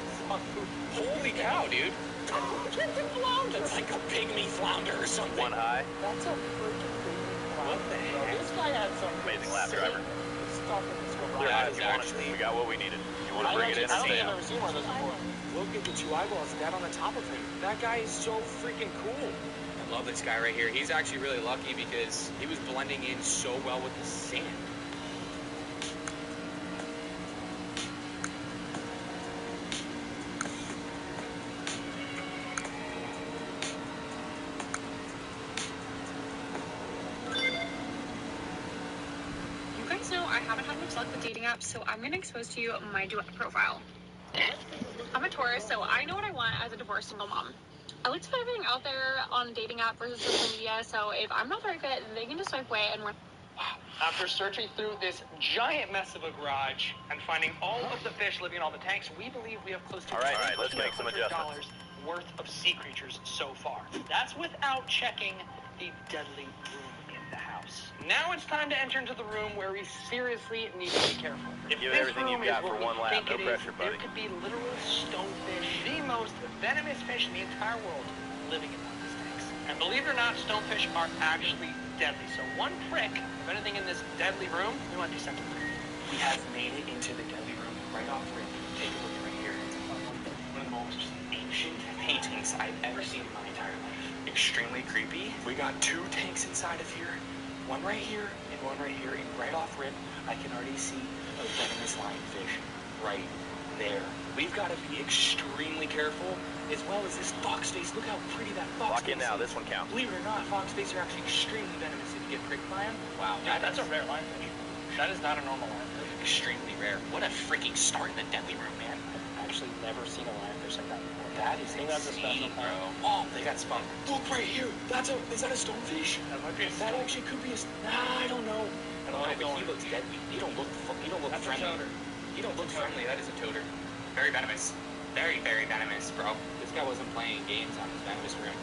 S5: Holy cow, dude. That's like a pygmy flounder or something.
S6: One high.
S3: That's a freaking
S5: What the heck?
S3: This guy had some
S6: Amazing lap driver.
S3: stuff in his garage.
S6: Clear
S5: That
S6: high
S5: is
S6: if you want it.
S5: actually-
S6: We got what we needed. You want to bring it in?
S3: I don't think
S6: Stay
S3: I've
S6: out.
S3: ever seen one of those before.
S5: Look at the 2 eyeballs that on the top of him. That guy is so freaking cool. I love this guy right here. He's actually really lucky because he was blending in so well with the sand.
S9: You guys know I haven't had much luck with dating apps, so I'm going to expose to you my duet profile. I'm a Taurus, so I know what I want as a divorced single mom. I like to put everything out there on a dating app versus social media, so if I'm not the right fit, they can just swipe away and run.
S3: After searching through this giant mess of a garage and finding all of the fish living in all the tanks, we believe we have close to
S6: All right, let's make some
S3: $200 worth of sea creatures so far. That's without checking the deadly room in the house. Now it's time to enter into the room where we seriously need to be careful. If
S6: Give
S3: this
S6: everything
S3: room
S6: you've got
S3: is what
S6: for one
S3: we
S6: lap.
S3: think
S6: No
S3: it is,
S6: pressure, buddy.
S3: There could be literal stonefish, the most venomous fish in the entire world, living in one of these tanks. And believe it or not, stonefish are actually deadly. So one prick of anything in this deadly room, we want to do something.
S5: We have made it into the deadly room right off rip. Take a look right here. It's one of the most ancient paintings I've ever seen in my entire life. Extremely creepy. We got 2 tanks inside of here. One right here and one right here. And right off rip, I can already see a venomous lionfish right there. We've got to be extremely careful, as well as this fox face. Look how pretty that fox face
S6: Lock in now.
S5: is.
S6: This one counts.
S5: Believe it or not, fox face are actually extremely venomous if you get pricked by them. Wow,
S3: That's a rare lionfish. That is not a normal lionfish.
S5: extremely rare. What a freaking start in the deadly room, man.
S3: I've actually never seen a lionfish like that before.
S5: That is
S3: think that's a
S5: insane,
S3: special
S5: bro.
S3: kind.
S5: Oh, they got spun. Look right here. Is that a stonefish?
S3: That might be a
S5: That actually could be a. Nah, I don't know. I don't know, but he looks deadly. He don't look
S3: That's
S5: friendly.
S3: a toader.
S5: He don't look friendly. That is a toader. Very venomous. Very, very venomous, bro. This guy wasn't playing games on his venomous room.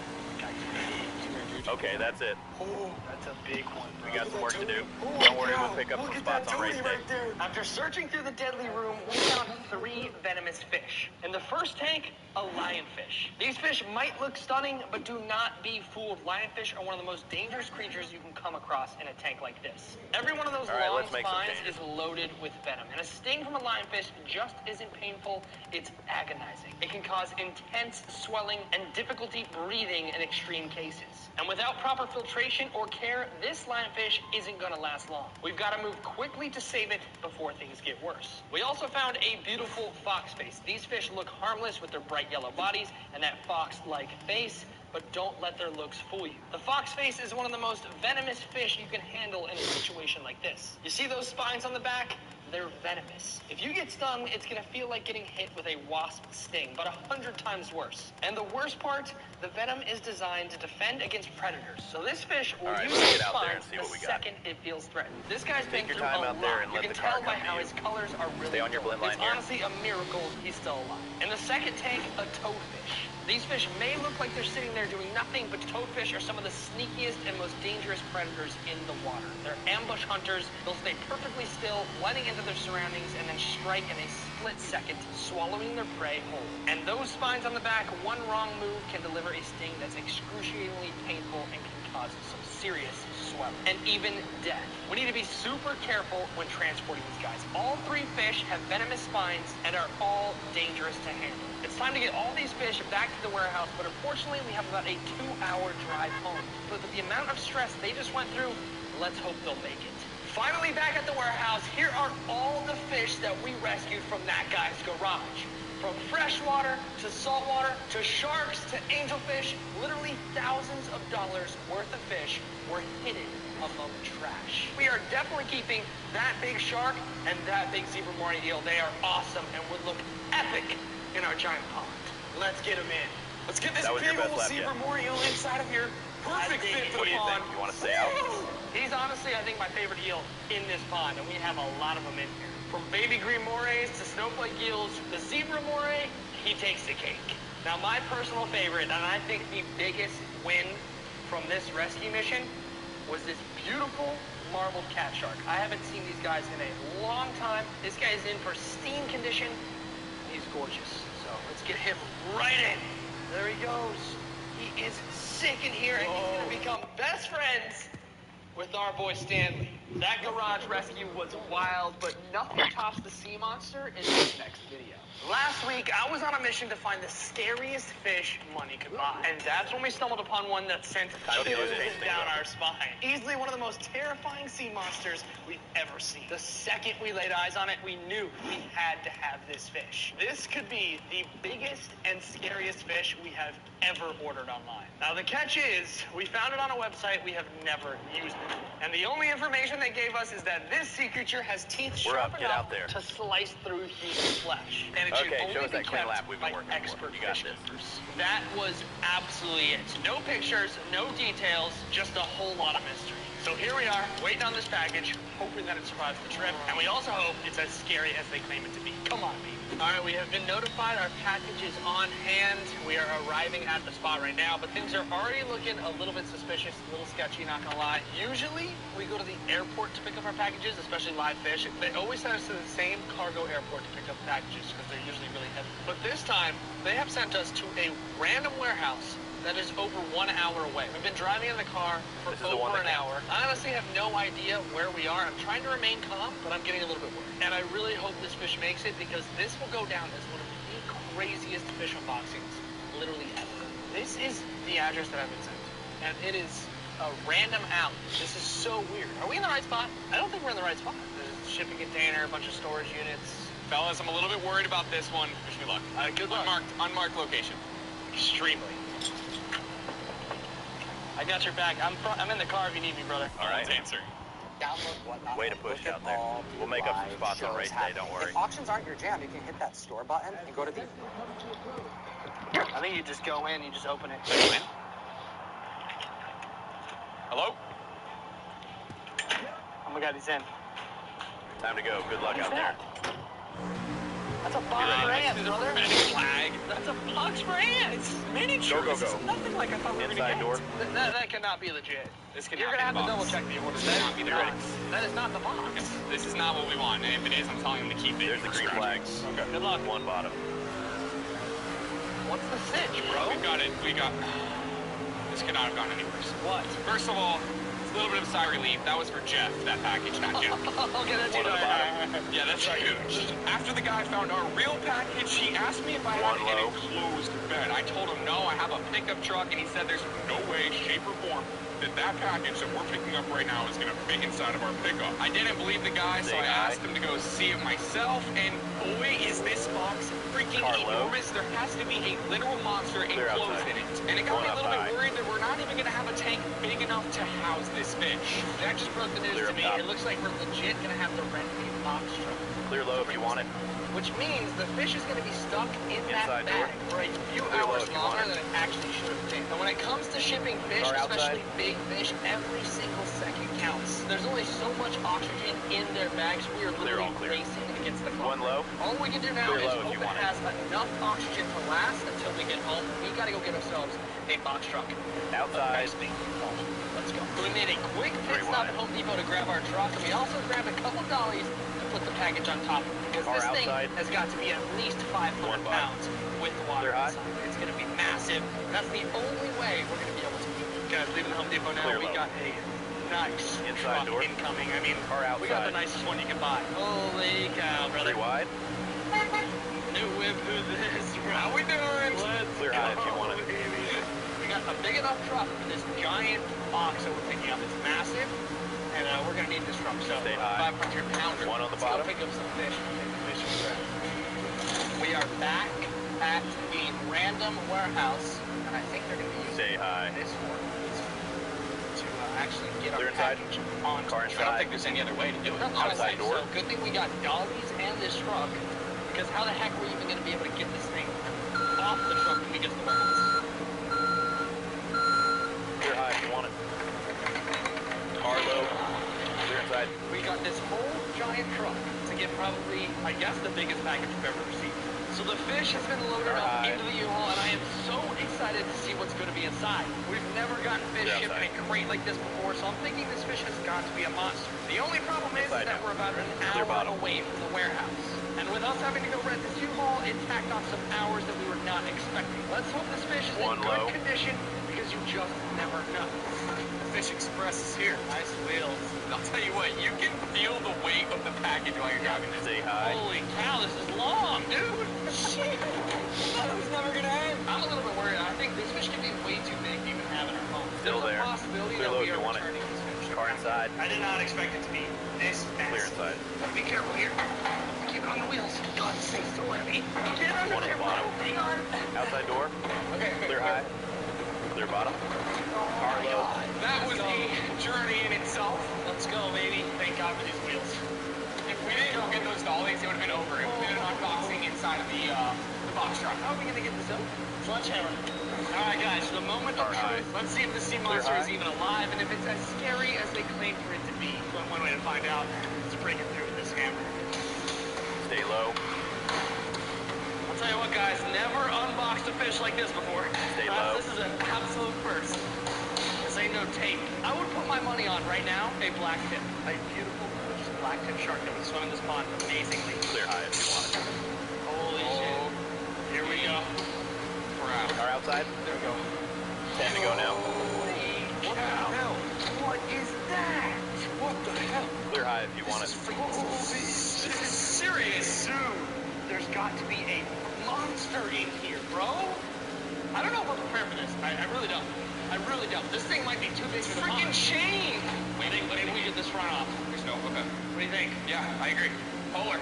S6: Okay, that's it.
S3: Oh, that's a big one, bro.
S6: We got some work to do. Don't worry, we'll pick up some spots on race day.
S4: After searching through the deadly room, we found 3 venomous fish. In the first tank, a lionfish. These fish might look stunning, but do not be fooled. Lionfish are one of the most dangerous creatures you can come across in a tank like this. Every one of those
S6: All right,
S4: long
S6: let's make some
S4: spines
S6: changes.
S4: is loaded with venom, and a sting from a lionfish just isn't painful, it's agonizing. It can cause intense swelling and difficulty breathing in extreme cases. And without proper filtration or care, this lionfish isn't gonna last long. We've gotta move quickly to save it before things get worse. We also found a beautiful fox face. These fish look harmless with their bright yellow bodies and that fox-like face, but don't let their looks fool you. The fox face is one of the most venomous fish you can handle in a situation like this. You see those spines on the back? They're venomous. If you get stung, it's gonna feel like getting hit with a wasp sting, but 100 times worse. And the worst part, the venom is designed to defend against predators. So this fish will
S6: All right,
S4: use
S6: let's
S4: those
S6: get out there and
S4: spines
S6: see
S4: the
S6: what we got.
S4: second it feels threatened. This guy's been
S6: Take your
S4: through
S6: time
S4: a
S6: out there
S4: lot.
S6: and
S4: You
S6: let
S4: can
S6: the car
S4: tell by
S6: come to
S4: how
S6: you.
S4: his colors are really
S6: Stay on your
S4: cool.
S6: blend line
S4: It's
S6: here.
S4: honestly a miracle he's still alive. In the second tank, a toadfish. These fish may look like they're sitting there doing nothing, but toadfish are some of the sneakiest and most dangerous predators in the water. They're ambush hunters. They'll stay perfectly still, blending into their surroundings, and then strike in a split second, swallowing their prey whole. And those spines on the back, one wrong move can deliver a sting that's excruciatingly painful and can cause some serious swelling and even death. We need to be super careful when transporting these guys. All 3 fish have venomous spines and are all dangerous to handle. It's time to get all these fish back to the warehouse, but unfortunately we have about a 2-hour drive home. But with the amount of stress they just went through, let's hope they'll make it. Finally back at the warehouse, here are all the fish that we rescued from that guy's garage. From freshwater to saltwater to sharks to angelfish, literally thousands of dollars worth of fish were hidden among trash. We are definitely keeping that big shark and that big zebra moray eel. They are awesome and would look epic in our giant pond. Let's get them in. Let's get this
S6: That was your
S4: big
S6: best
S4: old
S6: lap
S4: zebra
S6: yet.
S4: moray eel inside of here. Perfect fit for
S6: What do
S4: the
S6: you
S4: pond.
S6: think? You want to stay out?
S4: He's honestly, I think, my favorite eel in this pond, and we have a lot of them in here. From baby green morays to snowflake eels, the zebra moray, he takes the cake. Now, my personal favorite, and I think the biggest win from this rescue mission, was this beautiful marbled cat shark. I haven't seen these guys in a long time. This guy is in pristine condition. He's gorgeous. So let's get him right in. There he goes. He is sick in here, and he's gonna become best friends with our boy Stanley. That garage rescue was wild, but nothing tops the sea monster in this next video. Last week, I was on a mission to find the scariest fish money could buy. And that's when we stumbled upon one that sent
S6: Time to
S4: chills
S6: do this.
S4: down our spine. Easily one of the most terrifying sea monsters we've ever seen. The second we laid eyes on it, we knew we had to have this fish. This could be the biggest and scariest fish we have ever ordered online. Now, the catch is, we found it on a website, we have never used it. And the only information they gave us is that this sea creature has teeth
S6: We're
S4: sharp
S6: up. Get
S4: enough
S6: out there.
S4: to slice through human flesh. And it
S6: Okay,
S4: should only
S6: show us
S4: be
S6: that clean
S4: kept
S6: lap we've been
S4: by
S6: working for.
S4: expert
S6: You got
S4: fish
S6: this.
S4: keepers. That was absolutely it. No pictures, no details, just a whole lot of mystery. So here we are, waiting on this package, hoping that it survives the trip, and we also hope it's as scary as they claim it to be. Come on, baby. All right, we have been notified. Our package is on hand. We are arriving at the spot right now, but things are already looking a little bit suspicious, a little sketchy, not gonna lie. Usually, we go to the airport to pick up our packages, especially live fish. They always send us to the same cargo airport to pick up packages because they're usually really heavy. But this time, they have sent us to a random warehouse that is over 1 hour away. We've been driving in the car for
S6: This is the one
S4: over
S6: that
S4: an
S6: counts.
S4: hour. I honestly have no idea where we are. I'm trying to remain calm, but I'm getting a little bit worried. And I really hope this fish makes it because this will go down as one of the craziest fish unboxings literally ever. This is the address that I've been sent. And it is a random alley. This is so weird. Are we in the right spot? I don't think we're in the right spot. There's a shipping container, a bunch of storage units.
S5: Fellas, I'm a little bit worried about this one. Wish me luck.
S3: Good luck.
S5: Unmarked location.
S3: Extremely. I got your back. I'm in the car if you need me, brother.
S6: All right.
S5: Answering.
S6: Way to push out there. We'll make up some spots on race day, don't worry.
S4: If auctions aren't your jam, you can hit that store button and go to the...
S3: I think you just go in, you just open it.
S5: Hello?
S3: Oh my God, he's in.
S6: Time to go. Good luck out there.
S3: That's a box for ants, brother.
S5: Flag.
S3: That's a box for ants. Miniature.
S6: Go.
S3: This is nothing like I thought we were
S6: Inside
S3: gonna
S6: door.
S3: get. That cannot be legit.
S5: This
S3: You're gonna have to double check the order. That
S5: Not be the box.
S3: That is not the box.
S5: This is not what we want. And if it is, I'm telling him to keep it.
S6: There's the green flags.
S5: Okay.
S3: Good luck.
S6: One bottom.
S3: What's the sitch, bro?
S5: We got it. This could not have gone any worse.
S3: What?
S5: First of all, it's a little bit of a sigh of relief. That was for Jeff, that package, not Jeff.
S3: Okay, that's
S6: One on the bottom.
S5: Yeah, that's huge. After the guy found our real package, he asked me if I had
S6: One
S5: an
S6: low.
S5: enclosed bed. I told him no, I have a pickup truck, and he said there's no way, shape, or form that package that we're picking up right now is going to fit inside of our pickup. I didn't believe the guy, so I asked him to go see it myself, and boy, is this box freaking enormous. There has to be a literal monster enclosed in it. And it got me a little bit worried that we're not even going to have a tank big enough to house this fish.
S3: That just broke the news to me. It looks like we're legit gonna have to rent a box truck.
S6: Clear low if you want it.
S3: Which means the fish is going to be stuck in that
S6: Inside
S3: bag
S6: door.
S3: for a few
S6: Clear low
S3: hours
S6: if you want
S3: longer
S6: it.
S3: than it actually should have been. And when it comes to shipping fish,
S6: Car outside.
S3: especially big fish, every single second counts. There's only so much oxygen in their bags. We are
S6: Clear,
S3: literally
S6: all clear.
S3: racing against the clock.
S6: One low.
S3: All we can do now
S6: Clear
S3: is
S6: low if you
S3: hope it
S6: want it.
S3: has enough oxygen to last until we get home. We got to go get ourselves a box truck.
S6: Outside.
S3: Let's go. So we made a quick pit stop at Home Depot to grab our truck, and we also grabbed a couple dollies to put the package on top of it. Because
S6: Car
S3: this thing
S6: outside.
S3: has got to be at least 500
S6: One by.
S3: pounds with the water
S6: Clear high.
S3: inside. It's going to be massive. That's the only way we're going to be able to do it. Guys, leaving the Home Depot now.
S6: Clear
S3: We
S6: low.
S3: got a nice
S6: Inside
S3: truck
S6: door.
S3: incoming. I mean,
S6: Car
S3: we got the
S6: outside.
S3: nicest one you can buy. Holy cow, brother.
S6: 3 wide.
S3: New whip, who this? How we doing? Let's
S6: Clear high if you want it.
S3: baby. We got a big enough truck for this giant box that we're picking up. It's massive, and we're gonna need this truck. So
S6: Stay high.
S3: 500 pounder.
S6: One on the
S3: Let's go
S6: bottom.
S3: pick up some fish. Take the fish from there. We are back at the random warehouse, and I think they're gonna be using
S6: Stay high.
S3: this one to actually get
S6: Clear
S3: our
S6: inside.
S3: package on.
S6: Car
S3: I don't
S6: inside.
S3: think there's any other way to do it.
S6: Outside
S3: Honestly,
S6: door.
S3: So good thing we got doggies and this truck, because how the heck are we even going to be able to get this thing off the truck when we get to the warehouse?
S6: Clear high if you want it. Car low. Clear inside.
S3: We got this whole giant truck to get probably, I guess, the biggest package we've ever received. So the fish has been loaded up
S6: Alright.
S3: into the U-Haul, and I am so excited to see what's going to be inside. We've never gotten fish
S6: Clear
S3: shipped in a crate like this before, so I'm thinking this fish has got to be a monster. The only problem is
S6: Inside
S3: that
S6: now.
S3: we're about an
S6: Clear
S3: hour
S6: bottom.
S3: away from the warehouse. And with us having to go rent this U-Haul, it tacked on some hours that we were not expecting. Let's hope this fish is
S6: One
S3: in good
S6: low.
S3: condition, because you just never know.
S5: The Fish Express is here.
S3: Nice wheels.
S5: I'll tell you what, you can feel the weight of the package while you're driving this.
S6: Stay high.
S3: Holy cow, this is long, dude. Shit. I thought it was never going to end. I'm a little bit worried. I think this fish could be way too big to even have in our home.
S6: Still
S3: There's
S6: there.
S3: a possibility
S6: Clear
S3: that
S6: low
S3: we
S6: if
S3: are
S6: you want it.
S3: returning this fish.
S6: Car inside.
S3: I did not expect it to be this massive.
S6: Clear inside.
S3: Be careful here. Keep it on the wheels. God save the Levy. Get under
S6: One on
S3: there,
S6: the bottom.
S3: bro. Hang on.
S6: Outside door.
S3: Okay.
S6: Clear high. Clear bottom. Car low.
S5: That was a journey in itself.
S3: Let's go, baby. Thank God for these wheels.
S5: If we didn't go get those dollies, it would have been over. It would have been an unboxing inside of the box truck.
S3: How are we going to get this open? Sledgehammer. All right, guys, the moment of
S6: Car high.
S3: truth. Let's see if the sea
S6: Clear
S3: monster is
S6: high.
S3: even alive and if it's as scary as they claim for it to be. One way to find out is to break it through with this hammer.
S6: Stay low.
S3: I'll tell you what, guys, never unboxed a fish like this before.
S6: Stay low.
S3: This is an absolute first. This ain't no tape. I would put my money on right now a black tip. A beautiful, gorgeous black tip shark that would swim in this pond amazingly.
S6: Clear high if you want it.
S3: Holy shit. Here we go.
S5: We're out.
S6: Car outside.
S3: There we go.
S6: 10 to go now.
S3: Holy cow. What is that? What the hell?
S6: Clear high if you want it.
S3: This is serious. Dude, there's got to be a monster in here, bro. I don't know if we're prepared for this. I really don't. I really don't. This thing might be too big for the
S5: Freaking
S3: pond.
S5: chain!
S3: Maybe we get this run off.
S5: There's no, okay.
S3: What do you think?
S5: Yeah, I agree. Polar.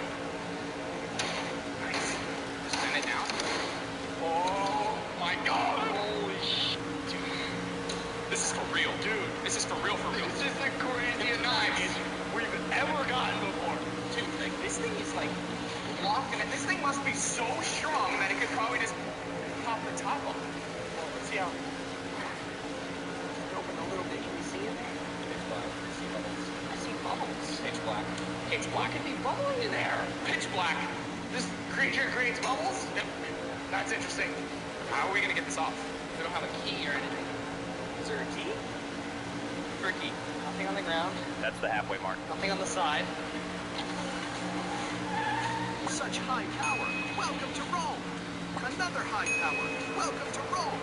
S5: like locking it. This thing must be so strong that it could probably just pop the top off. Well, let's see how. Open a little bit. Can you see it? Pitch black. I see bubbles. Pitch black. Pitch black could be bubbling in there. Pitch black. This creature creates bubbles? Yep. That's interesting. How are we gonna get this off? We don't have a key or anything. Is there a key? For a key. Nothing on the ground.
S6: That's the halfway mark.
S5: Nothing on the side. Such high power. Welcome to Rome. Another high tower. Welcome to Rome.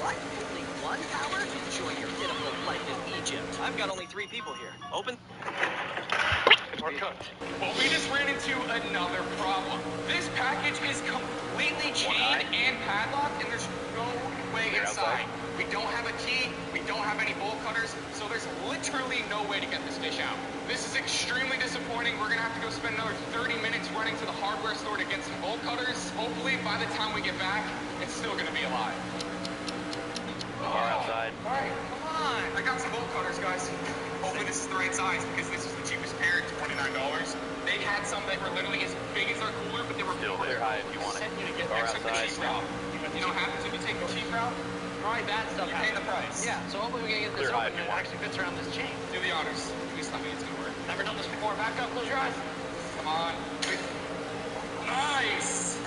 S5: What? Only one tower? Enjoy your pitiful life in Egypt. I've got only 3 people here. Open. We're cooked. Well, we just ran into another problem. This package is completely chained and padlocked, and there's no way inside. We don't have a key. We don't have any bolt cutters, so there's literally no way to get this fish out. This is extremely disappointing. We're gonna have to go spend another 30 minutes running to the hardware store to get some bolt cutters. Hopefully, by the time we get back, it's still gonna be alive.
S6: Car outside.
S5: All right, come on. I got some bolt cutters, guys. Hopefully this is the right size because this is the cheapest pair at $29. They had some that were literally as big as our cooler, but they were
S6: Still there high if you want it.
S5: You to get
S6: Car
S5: extra the
S6: outside.
S5: cheap route. You don't have to be taking the cheap route. All right, that stuff. You're paying the price. Yeah, so hopefully we can get this
S6: Clear high
S5: open
S6: if you
S5: and it
S6: want.
S5: actually fits around this chain. Do the honors. Please tell me it's gonna work. Never done this before. Back up, close your eyes. Come on. Nice.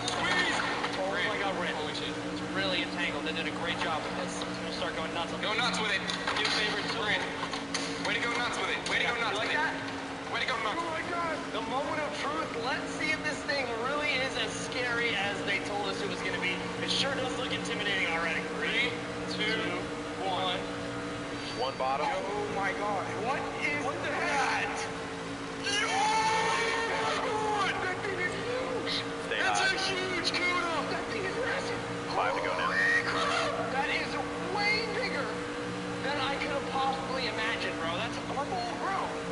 S5: Squeeze. Oh my God, Red. Holy shit. It's really entangled. They did a great job with this. We'll start going nuts. Go nuts with it. Your favorite tool. Way to go nuts with it. Way to go nuts with it. Way to go nuts. Oh my God. The moment of truth. Let's see if this thing really is as scary as they told us it was going to be. It sure does look intimidating already. 3, 2, 1.
S6: One bottom.
S5: Oh my God. What the heck? Oh, that thing is huge.
S6: Stay
S5: That's
S6: high.
S5: a huge kudo. That thing is massive.
S6: 5 to go now.
S5: That is way bigger than I could have possibly imagined, bro. That's a bro.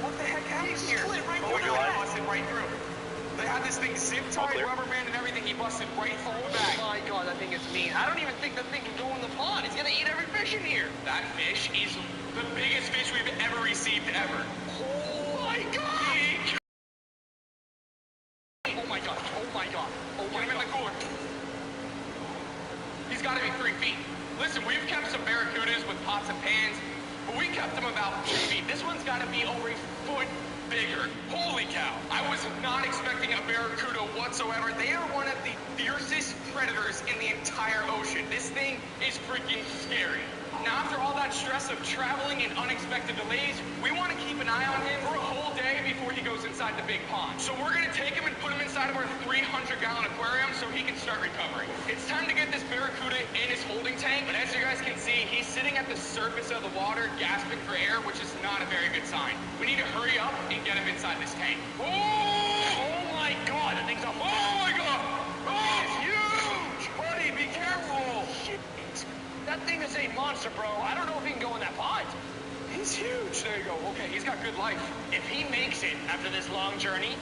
S5: What the heck happened here? Split right through the back. Busted right through. They had this thing zip tied, rubber band, and everything. He busted right through the back. Oh my God, that thing is mean. I don't even think that thing can go in the pond. It's gonna eat every fish in here. That fish is the biggest fish we've ever received ever. Oh my God! Oh my God! Oh my God! Oh my God! Get him in the cooler. He's got to be 3 feet. Listen, we've kept some barracudas with pots and pans, but we kept them about 2 feet. This one's got to be over a foot bigger. Holy cow. I was not expecting a barracuda whatsoever. They are one of the fiercest predators in the entire ocean. This thing is freaking scary. Now, after all that stress of traveling and unexpected delays, we want to keep an eye on him for a whole day before he goes inside the big pond. So we're going to take him and put him inside of our 300-gallon aquarium so he can start recovering. It's time to get this barracuda in his holding tank. But as you guys can see, he's sitting at the surface of the water, gasping for air, which is not a very good sign. We need to hurry up and get him inside this tank. Oh my God, that thing's on. Oh my God! Oh, it's huge! Buddy, be careful! Shit. That thing is a monster, bro. I don't know if he can go in that pond. He's huge. There you go. Okay, he's got good life. If he makes it after this long journey,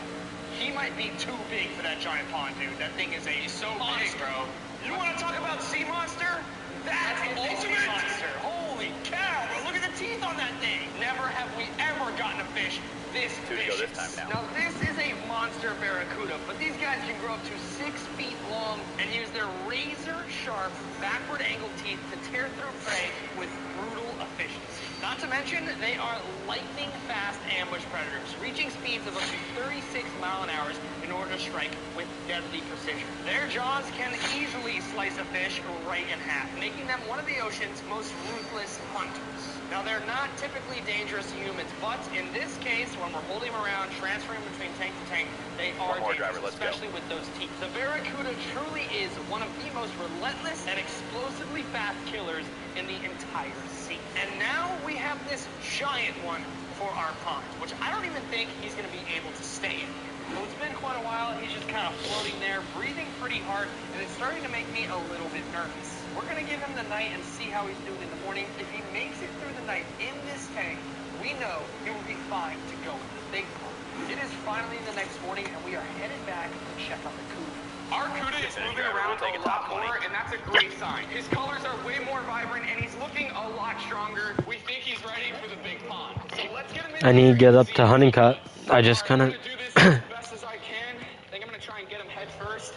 S5: he might be too big for that giant pond, dude. That thing is a monster.
S6: Big, bro.
S5: You want to talk about sea monster? That's the ultimate monster. Holy cow, bro. Look at the teeth on that thing. Never have we ever gotten a fish this
S6: 2 to go
S5: vicious.
S6: this time now.
S5: Now, this is a monster barracuda, but these guys can grow up to 6 feet long and use their razor-sharp, backward-angled teeth to tear through prey with brutal efficiency. Not to mention, they are lightning-fast ambush predators, reaching speeds of up to 36 mph in order to strike with deadly precision. Their jaws can easily slice a fish right in half, making them one of the ocean's most ruthless hunters. Now, they're not typically dangerous to humans, but in this case, when we're holding them around, transferring between tank to tank, they are dangerous, especially with those teeth. The barracuda truly is one of the most relentless and explosively fast killers in the entire sea. And now we have this giant one for our pond, which I don't even think he's going to be able to stay in. So it's been quite a while. He's just kind of floating there, breathing pretty hard, and it's starting to make me a little bit nervous. We're going to give him the night and see how he's doing in the morning. If he makes it through the night in this tank, we know he will be fine to go in the big pond. It is finally the next morning, and we are headed back to check on the cuda. Our cuda is moving around a lot more, and that's a great sign. His colors are way more vibrant, and he's looking a lot stronger. We think he's ready for the big pond. So let's get him in.
S7: I need to get up to hunting cut. I just kind of.
S5: I'm gonna do this as best as I can. I think I'm gonna try and get him head first,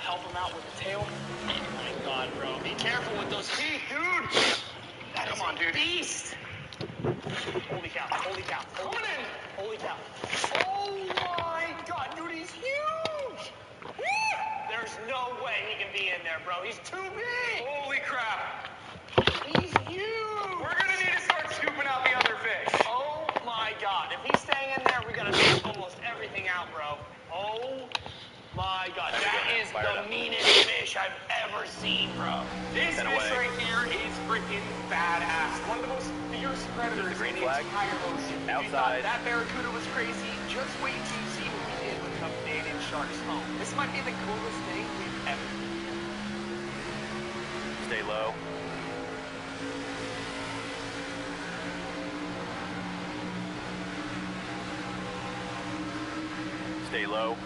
S5: help him out with the tail. Oh my God, bro. Be careful with those teeth, dude. Come on, dude. Beast. Holy cow, holy cow. Coming in. Holy cow. Oh my God, dude, he's huge. There's no way he can be in there, bro. He's too big. Holy crap. He's huge. We're gonna need to start scooping out the other fish. Oh my God. If he's staying in there, we gotta fish almost everything out, bro. Oh my God. That is the meanest fish I've ever seen, bro. This fish right here is freaking badass. One of the most fierce predators in the entire ocean. If you thought that barracuda was crazy, just wait till you see what we did with the native shark's home. This might be the coolest thing we've ever seen.
S6: Stay low. Stay low.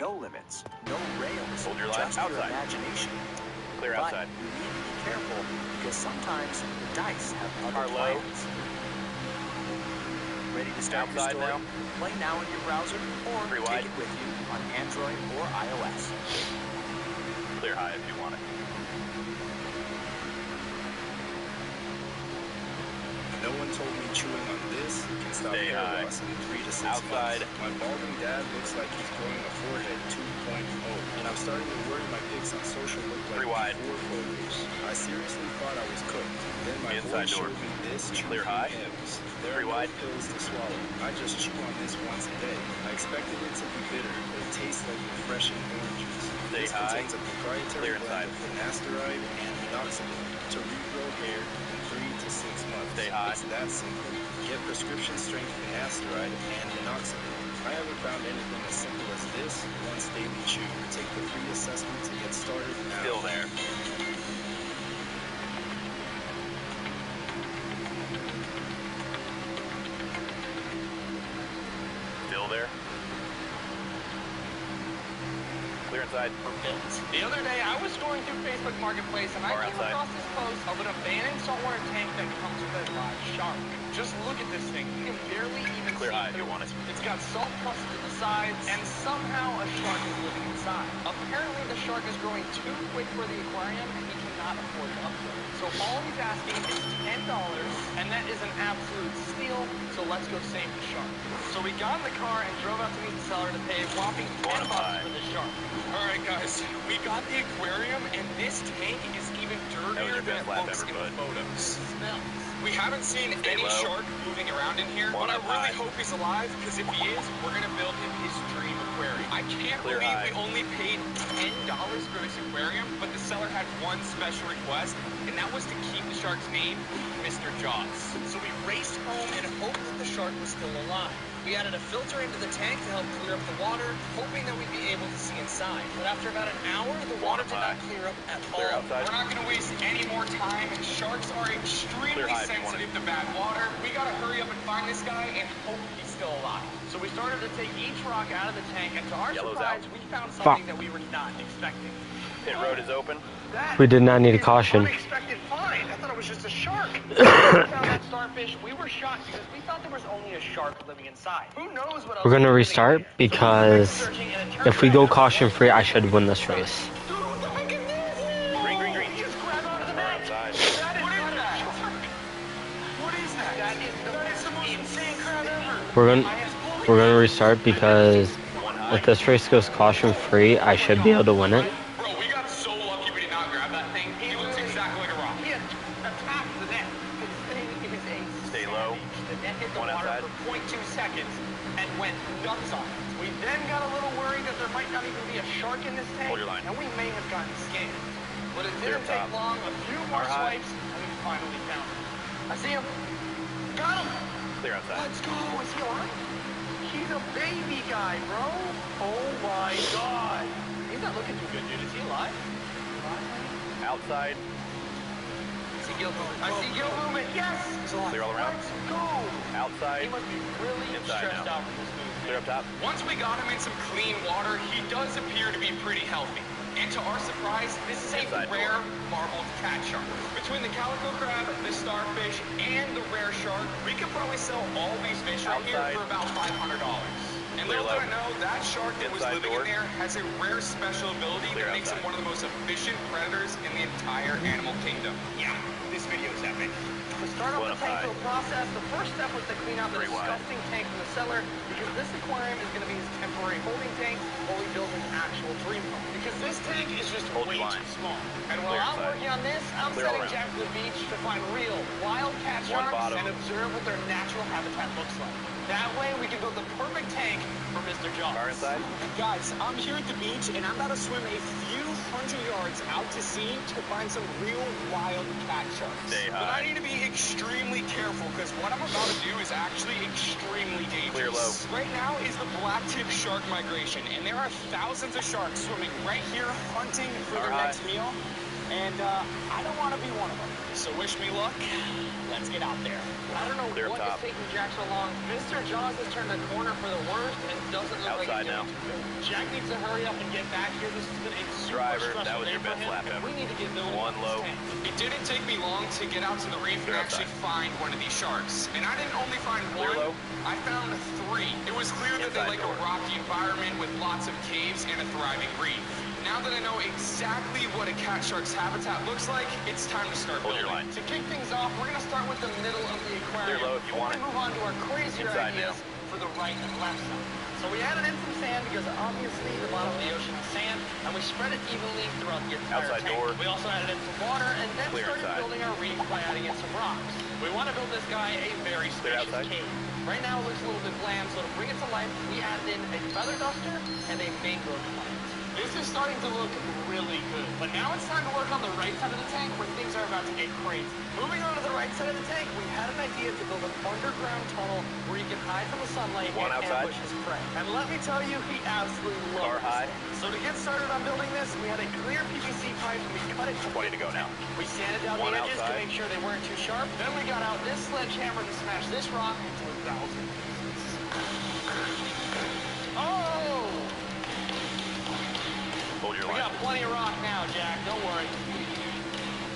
S10: No limits, no rails,
S6: Hold your line
S10: just
S6: outside.
S10: your imagination.
S6: Clear
S10: But
S6: outside.
S10: you need to be careful because sometimes the dice have other
S6: Are low.
S10: plans. Ready to start
S6: Outside
S10: your story?
S6: now.
S10: Play now in your browser or
S6: Pretty
S10: take
S6: wide.
S10: it with you on Android or iOS.
S6: Clear high if you want it.
S11: No one told me chewing on this can stop
S6: Stay
S11: hair
S6: high.
S11: loss in 3 to 6
S6: Outside.
S11: months. My balding dad looks like he's growing a forehead 2.0, and I'm starting to worry my pics on social look like
S6: Pretty wide.
S11: before photos. I seriously thought I was cooked. Then my
S6: Inside
S11: boy
S6: door.
S11: showed me this
S6: Clear
S11: chew
S6: high.
S11: M's. There
S6: Pretty
S11: are no
S6: wide.
S11: pills to swallow. I just chew on this once a day. I expected it to be bitter, but it tastes like refreshing orange juice.
S6: Stay
S11: This
S6: high.
S11: contains a proprietary
S6: Clear
S11: blend
S6: inside.
S11: of finasteride and minoxidil to regrow hair in 3 to 6 months.
S6: Stay high.
S11: It's that simple. Get prescription strength finasteride and minoxidil. I haven't found anything as simple as this once daily chew. Take the free assessment to get started now.
S6: Still there. Still there. Clear inside.
S5: The other day, I was going through Facebook Marketplace and I
S6: Or
S5: came
S6: outside.
S5: across this post of an abandoned saltwater tank that comes with a live shark. Just look at this thing. You can barely even
S6: Clear
S5: see
S6: high if you
S5: through
S6: want it.
S5: It's got salt crusted to the sides, and somehow a shark is living inside. Apparently, the shark is growing too quick for the aquarium, and he cannot afford to upgrade. So all he's asking is $10, and that is an absolute steal. So let's go save the shark. So we got in the car and drove out to meet the seller to pay a whopping $10 for the shark. All right, guys, we got the aquarium, and this tank is even dirtier than it looks in the photos. Smells. We haven't seen any
S6: low.
S5: shark moving around in here,
S6: One
S5: but I
S6: up
S5: really
S6: high.
S5: hope he's alive, because if he is, we're gonna build him his dream aquarium. I can't
S6: Clear
S5: believe
S6: high.
S5: we only paid $10 for this aquarium, but the seller had one special request, and that was to keep the shark's name Mr. Jaws. So we raced home and hoped that the shark was still alive. We added a filter into the tank to help clear up the water, hoping that we'd be able to see inside. But after about an hour, the water did not clear up at
S6: Clear
S5: all.
S6: outside.
S5: We're not going to waste any more time. Sharks are extremely
S6: Clear high if you want
S5: sensitive to bad water. We got to hurry up and find this guy and hope he's still alive. So we started to take each rock out of the tank, and to our
S6: Yellow's
S5: surprise,
S6: out.
S5: we found something that we were not expecting.
S6: Pit road is open.
S7: We did not need a caution.
S5: Unexpected find. I thought it was just a shark. When we found that starfish, we were shocked because we thought there was only a shark living inside. Who knows what else
S7: We're gonna
S5: was living in
S7: restart
S5: there?
S7: because
S5: So we went searching, and it turns
S7: if we
S5: out
S7: go
S5: that
S7: caution free, I
S5: fish
S7: should win this
S5: inside.
S7: race.
S5: Dude, what the heck is this?
S6: Green, green, green.
S5: He just grabbed onto the net.
S6: Outside.
S5: That is not a shark. What is that? That is the most insane crab ever.
S7: We're gonna restart because if this race goes caution free, I should be able to win it.
S5: Bro, we got so lucky we did not grab that thing. He looks exactly like a rock. He attacked the net. This thing is a
S6: Stay low.
S5: The net hit the
S6: One
S5: water
S6: outside.
S5: for 0.2 seconds and went nuts on it. We then got a little worried that there might not even be a shark in this tank,
S6: Hold your line.
S5: and we may have gotten scammed. But it
S6: Clear
S5: didn't take
S6: top.
S5: long. A few more
S6: Car high.
S5: swipes, and we finally found him. I see him. Got him.
S6: Clear outside.
S5: Let's go. Is he alive? He's a baby guy, bro. Oh my god. He's not looking too good, dude. Is he alive?
S6: Outside.
S5: I see gill movement. I see gill movement. Yes. He's alive.
S6: Clear all around.
S5: Let's go.
S6: Outside.
S5: He must be really
S6: Inside
S5: stressed
S6: now.
S5: out from this move.
S6: Clear up top.
S5: Once we got him in some clean water, he does appear to be pretty healthy. And to our surprise, this is a
S6: Inside
S5: rare
S6: door.
S5: marbled cat shark. Between the calico crab, the starfish, and the rare shark, we could probably sell all these fish right here
S6: Outside.
S5: for about $500. And
S6: Clear
S5: little did
S6: low.
S5: I know, that shark that was
S6: Inside
S5: living
S6: door.
S5: in there has a rare special ability
S6: Clear
S5: that makes him
S6: outside.
S5: one of the most efficient predators in the entire animal kingdom. Yeah, this video is epic.
S3: To start off
S6: One
S3: the
S6: up
S3: tank
S6: high.
S3: fill process, the first step was to clean out the
S6: 3 wide.
S3: disgusting tank from the cellar, because this aquarium is going to be his temporary holding tank while we build his actual dream home.
S5: Because this tank is just
S6: Hold
S5: way
S6: your
S5: too
S6: line.
S5: small.
S3: And while
S6: Clear
S3: I'm
S6: inside.
S3: working on this, I'm
S6: Clear all
S3: sending
S6: around.
S3: Jack to the beach to find real wild cat
S6: One
S3: sharks
S6: bottom.
S3: and observe what their natural habitat looks like. That way we can build the perfect tank for Mr. Jaws.
S6: Car inside.
S10: Guys, I'm here at the beach and I'm about to swim a few hundred yards out to sea to find some real wild cat sharks.
S6: Stay
S5: But I
S6: high.
S5: need to be extremely careful because what I'm about to do is actually extremely dangerous.
S6: Clear low.
S5: Right now is the black-tip shark migration, and there are thousands of sharks swimming right here hunting for their
S6: Car high.
S5: next meal. And I don't want to be one of them. So wish me luck. Let's get out there.
S3: I don't know
S6: Clear
S3: what
S6: top.
S3: is taking Jack so long. Mr. Jaws has turned the corner for the worst and doesn't look
S6: Outside
S3: like he's
S6: now.
S3: doing too good. Jack needs to hurry up and get back here. This has been a super
S6: Driver,
S3: stressful
S6: that was
S3: day
S6: your
S3: for
S6: best
S3: him,
S6: lap
S3: and
S6: ever.
S3: we need to get building
S6: One
S3: on this
S6: low.
S3: tank.
S5: It didn't take me long to get out to the reef and
S6: Clear
S5: actually
S6: outside.
S5: find one of these sharks. And I didn't only find
S6: Clear
S5: one,
S6: low.
S5: I found 3. It was clear that they
S6: Inside
S5: like a
S6: door.
S5: rocky environment with lots of caves and a thriving reef. Now that I know exactly what a cat shark's habitat looks like, it's time to start
S6: Hold your
S5: building.
S6: line.
S3: To kick things off, we're going to start with the middle of the aquarium.
S6: Clear low if you
S3: Before
S6: want
S3: we
S6: it.
S3: move on to our crazier
S6: Inside
S3: ideas
S6: now.
S3: for the right and left side. So we added in some sand because obviously the bottom of the ocean is sand, and we spread it evenly throughout the entire
S6: Outside
S3: tank.
S6: door.
S3: We also added in some water and then
S6: Clear
S3: started
S6: inside.
S3: building our reef by adding in some rocks. We want to build this guy a very
S6: Clear
S3: spacious
S6: outside.
S3: cave. Right now it looks a little bit bland, so to bring it to life, we added in a feather duster and a mangrove plant. This is starting to look really good. But now it's time to work on the right side of the tank where things are about to get crazy. Moving on to the right side of the tank, we had an idea to build an underground tunnel where you can hide from the sunlight
S6: One
S3: and
S6: outside.
S3: ambush his prey. And let me tell you, he absolutely
S6: Car
S3: loves
S6: high.
S3: it. So to get started on building this, we had a clear PVC pipe and we cut it to
S6: 20 to go now.
S3: We sanded down
S6: One
S3: the edges to
S6: outside.
S3: make sure they weren't too sharp. Then we got out this sledgehammer to smash this rock into 1,000 pieces. Oh!
S6: Hold your
S3: We
S6: line.
S3: got plenty of rock now, Jack. Don't worry.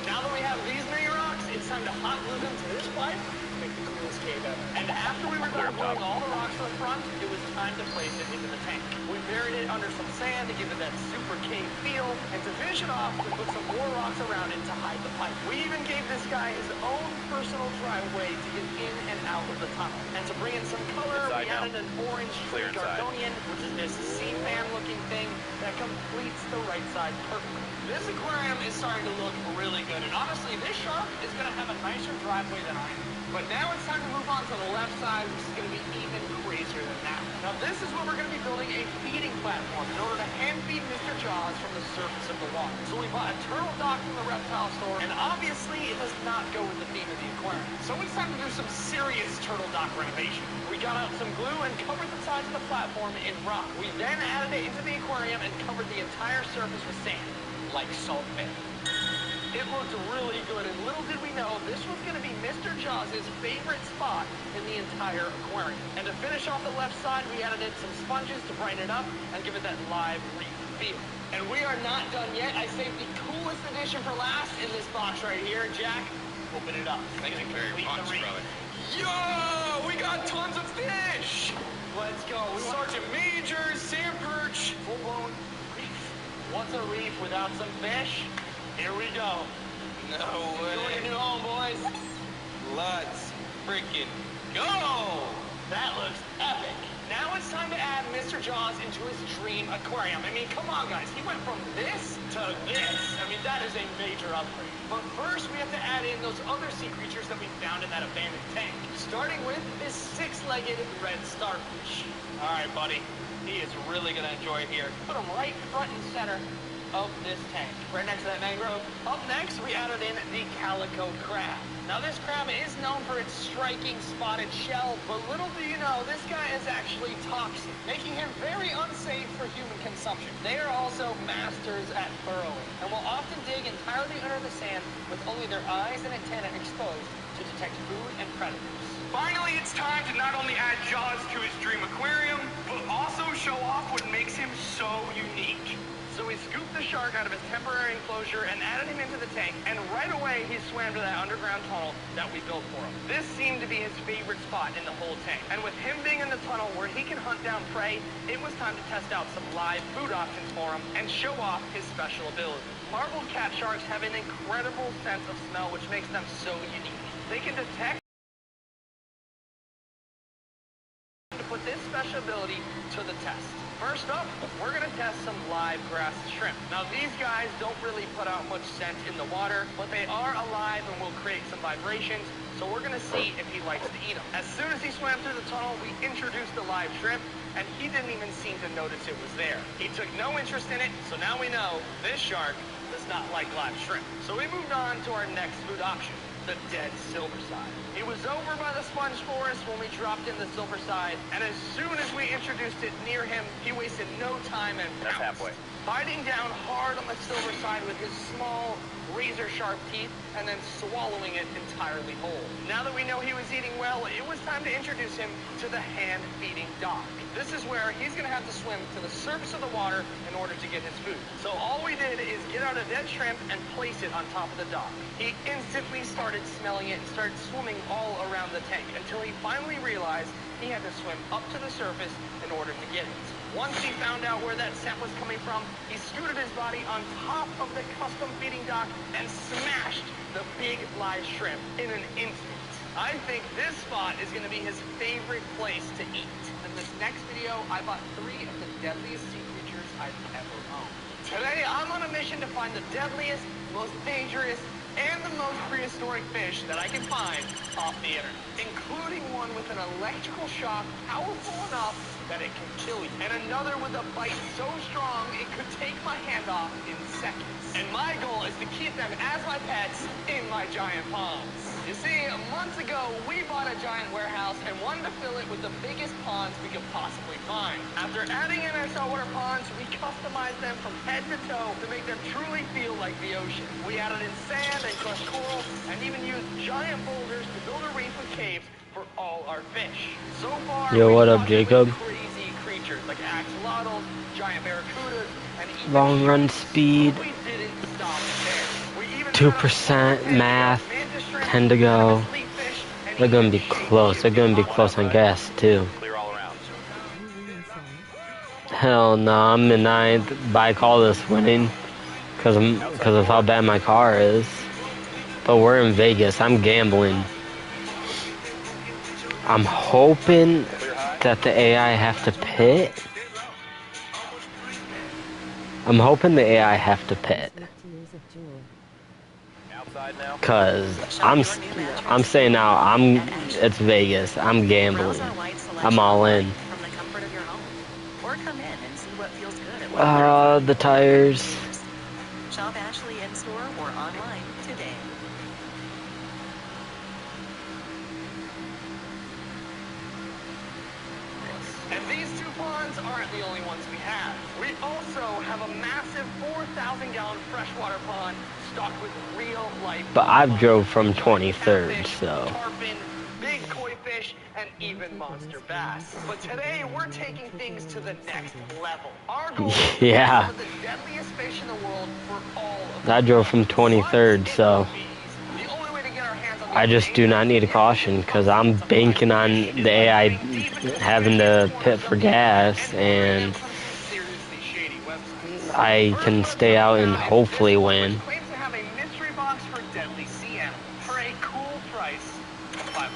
S3: Now that we have these many rocks, it's time to hot glue them to this pipe to make the coolest cave ever. And after we were
S6: Clear
S3: done
S6: up
S3: gluing
S6: top.
S3: all the rocks to the front, it was time to place it into the tank. We buried it under some sand to give it that super cave feel, and to finish it off, we put some more rocks around it to hide the pipe. We even gave this guy his own personal driveway to get in and out of the tunnel. And to bring in some color,
S6: Inside
S3: we
S6: now.
S3: added an orange
S6: Clear inside.
S3: Gardonian, which is this sea fan looking thing that completes the right side perfectly. This aquarium is starting to look really good, and honestly, this shark is going to have a nicer driveway than I am. But now it's time to move on to the left side, which is going to be even crazier than that. Now this is where we're going to be building a feeding platform in order to hand feed Mr. Jaws from the surface of the water. So we bought a turtle dock from the reptile store, and obviously it does not go with the theme of the aquarium. So it's time to do some serious turtle dock renovation. We got out some glue and covered the sides of the platform in rock. We then added it into the aquarium and covered the entire surface with sand, like salt bin. It looked really good, and little did we know this was going to be Mr. Jaws' favorite spot in the entire aquarium. And to finish off the left side, we added in some sponges to brighten it up and give it that live reef feel. And we are not done yet. I saved the coolest addition for last in this box right here. Jack, open it up.
S5: Thank you very
S3: Complete
S5: much,
S3: the reef.
S5: brother. Yo, we got tons of fish.
S3: Let's go.
S5: Sergeant Majors, sand perch.
S3: Full-blown reef. What's a reef without some fish? Here we go.
S5: No
S3: Enjoy your
S5: way.
S3: new home, boys.
S5: Let's freaking go.
S3: That looks epic. Now it's time to add Mr. Jaws into his dream aquarium. I mean, come on, guys. He went from this to this. I mean, that is a major upgrade. But first, we have to add in those other sea creatures that we found in that abandoned tank. Starting with this six-legged red starfish. All right, buddy. He is really going to enjoy it here. Put him right front and center of this tank, right next to that mangrove. Up next, we added in the calico crab. Now this crab is known for its striking spotted shell, but little do you know, this guy is actually toxic, making him very unsafe for human consumption. They are also masters at burrowing, and will often dig entirely under the sand with only their eyes and antennae exposed to detect food and predators.
S5: Finally, it's time to not only add Jaws to his dream aquarium, but also show off what makes him so unique.
S3: So we scooped the shark out of his temporary enclosure and added him into the tank, and right away he swam to that underground tunnel that we built for him. This seemed to be his favorite spot in the whole tank, and with him being in the tunnel where he can hunt down prey, it was time to test out some live food options for him and show off his special ability. Marbled cat sharks have an incredible sense of smell, which makes them so unique. They can detect to put this special ability to the test. First up, we're going to test some live grass shrimp. Now, these guys don't really put out much scent in the water, but they are alive and will create some vibrations, so we're going to see if he likes to eat them. As soon as he swam through the tunnel, we introduced the live shrimp, and he didn't even seem to notice it was there. He took no interest in it, so now we know this shark does not like live shrimp. So we moved on to our next food option, the dead silverside. He was over by the sponge forest when we dropped in the silverside, and as soon as we introduced it near him, he wasted no time and
S6: That's halfway.
S3: biting down hard on the silverside with his small, razor-sharp teeth, and then swallowing it entirely whole. Now that we know he was eating well, it was time to introduce him to the hand-feeding dock. This is where he's going to have to swim to the surface of the water in order to get his food. So all we did is get out a dead shrimp and place it on top of the dock. He instantly started smelling it and started swimming all around the tank until he finally realized he had to swim up to the surface in order to get it. Once he found out where that scent was coming from, he scooted his body on top of the custom feeding dock and smashed the big live shrimp in an instant. I think this spot is going to be his favorite place to eat. In this next video, I bought 3 of the deadliest sea creatures I've ever owned. Today, I'm on a mission to find the deadliest, most dangerous, and the most prehistoric fish that I can find off the internet, including one with an electrical shock powerful enough that it can kill you, and another with a bite so strong it could take my hand off in seconds. And my goal is to keep them as my pets in my giant ponds. You see, months ago, we bought a giant warehouse and wanted to fill it with the biggest ponds we could possibly find. After adding in our saltwater ponds, we customized them from head to toe to make them truly feel like the ocean. We added in sand and crushed coral, and even used giant boulders to build a reef with caves for all our fish. So far,
S7: Yo, what up,
S3: we've
S7: Jacob?
S3: crazy creatures like axolotls, giant barracudas, and even
S7: Long run speed,
S3: we didn't stop there. We even
S7: 2% math, 10 to go. They're gonna be close. They're gonna be close on gas too.
S6: Clear all around.
S7: Hell no, I'm in 9th. But I call this winning because of how bad my car is. But we're in Vegas. I'm gambling. I'm hoping that the AI have to pit. I'm hoping the AI have to pit.
S6: Outside now.
S7: Cause I'm saying now it's Vegas. I'm gambling. I'm all in.
S8: From the comfort of your home. Or come in and see what feels good at one of their
S7: The tires.
S8: Shop Ashley in store or online today.
S3: And these 2 ponds aren't the only ones we have. We also have a massive 4,000-gallon freshwater pond stocked with real-life.
S7: But I've drove from 23rd, so.
S3: Tarpon, big koi fish, and even monster bass. But today, we're taking things to the next level. Our goal is to
S7: Yeah.
S3: find some of the deadliest fish in the world for all of
S7: I drove from 23rd, so.
S3: the only way to get our hands on the
S7: I just do not need a caution because I'm banking on the AI having to pit for gas, and
S3: seriously shady websites.
S7: I can stay out and hopefully win.
S3: Claims to have a mystery box for deadly sea animals for a cool price of $550.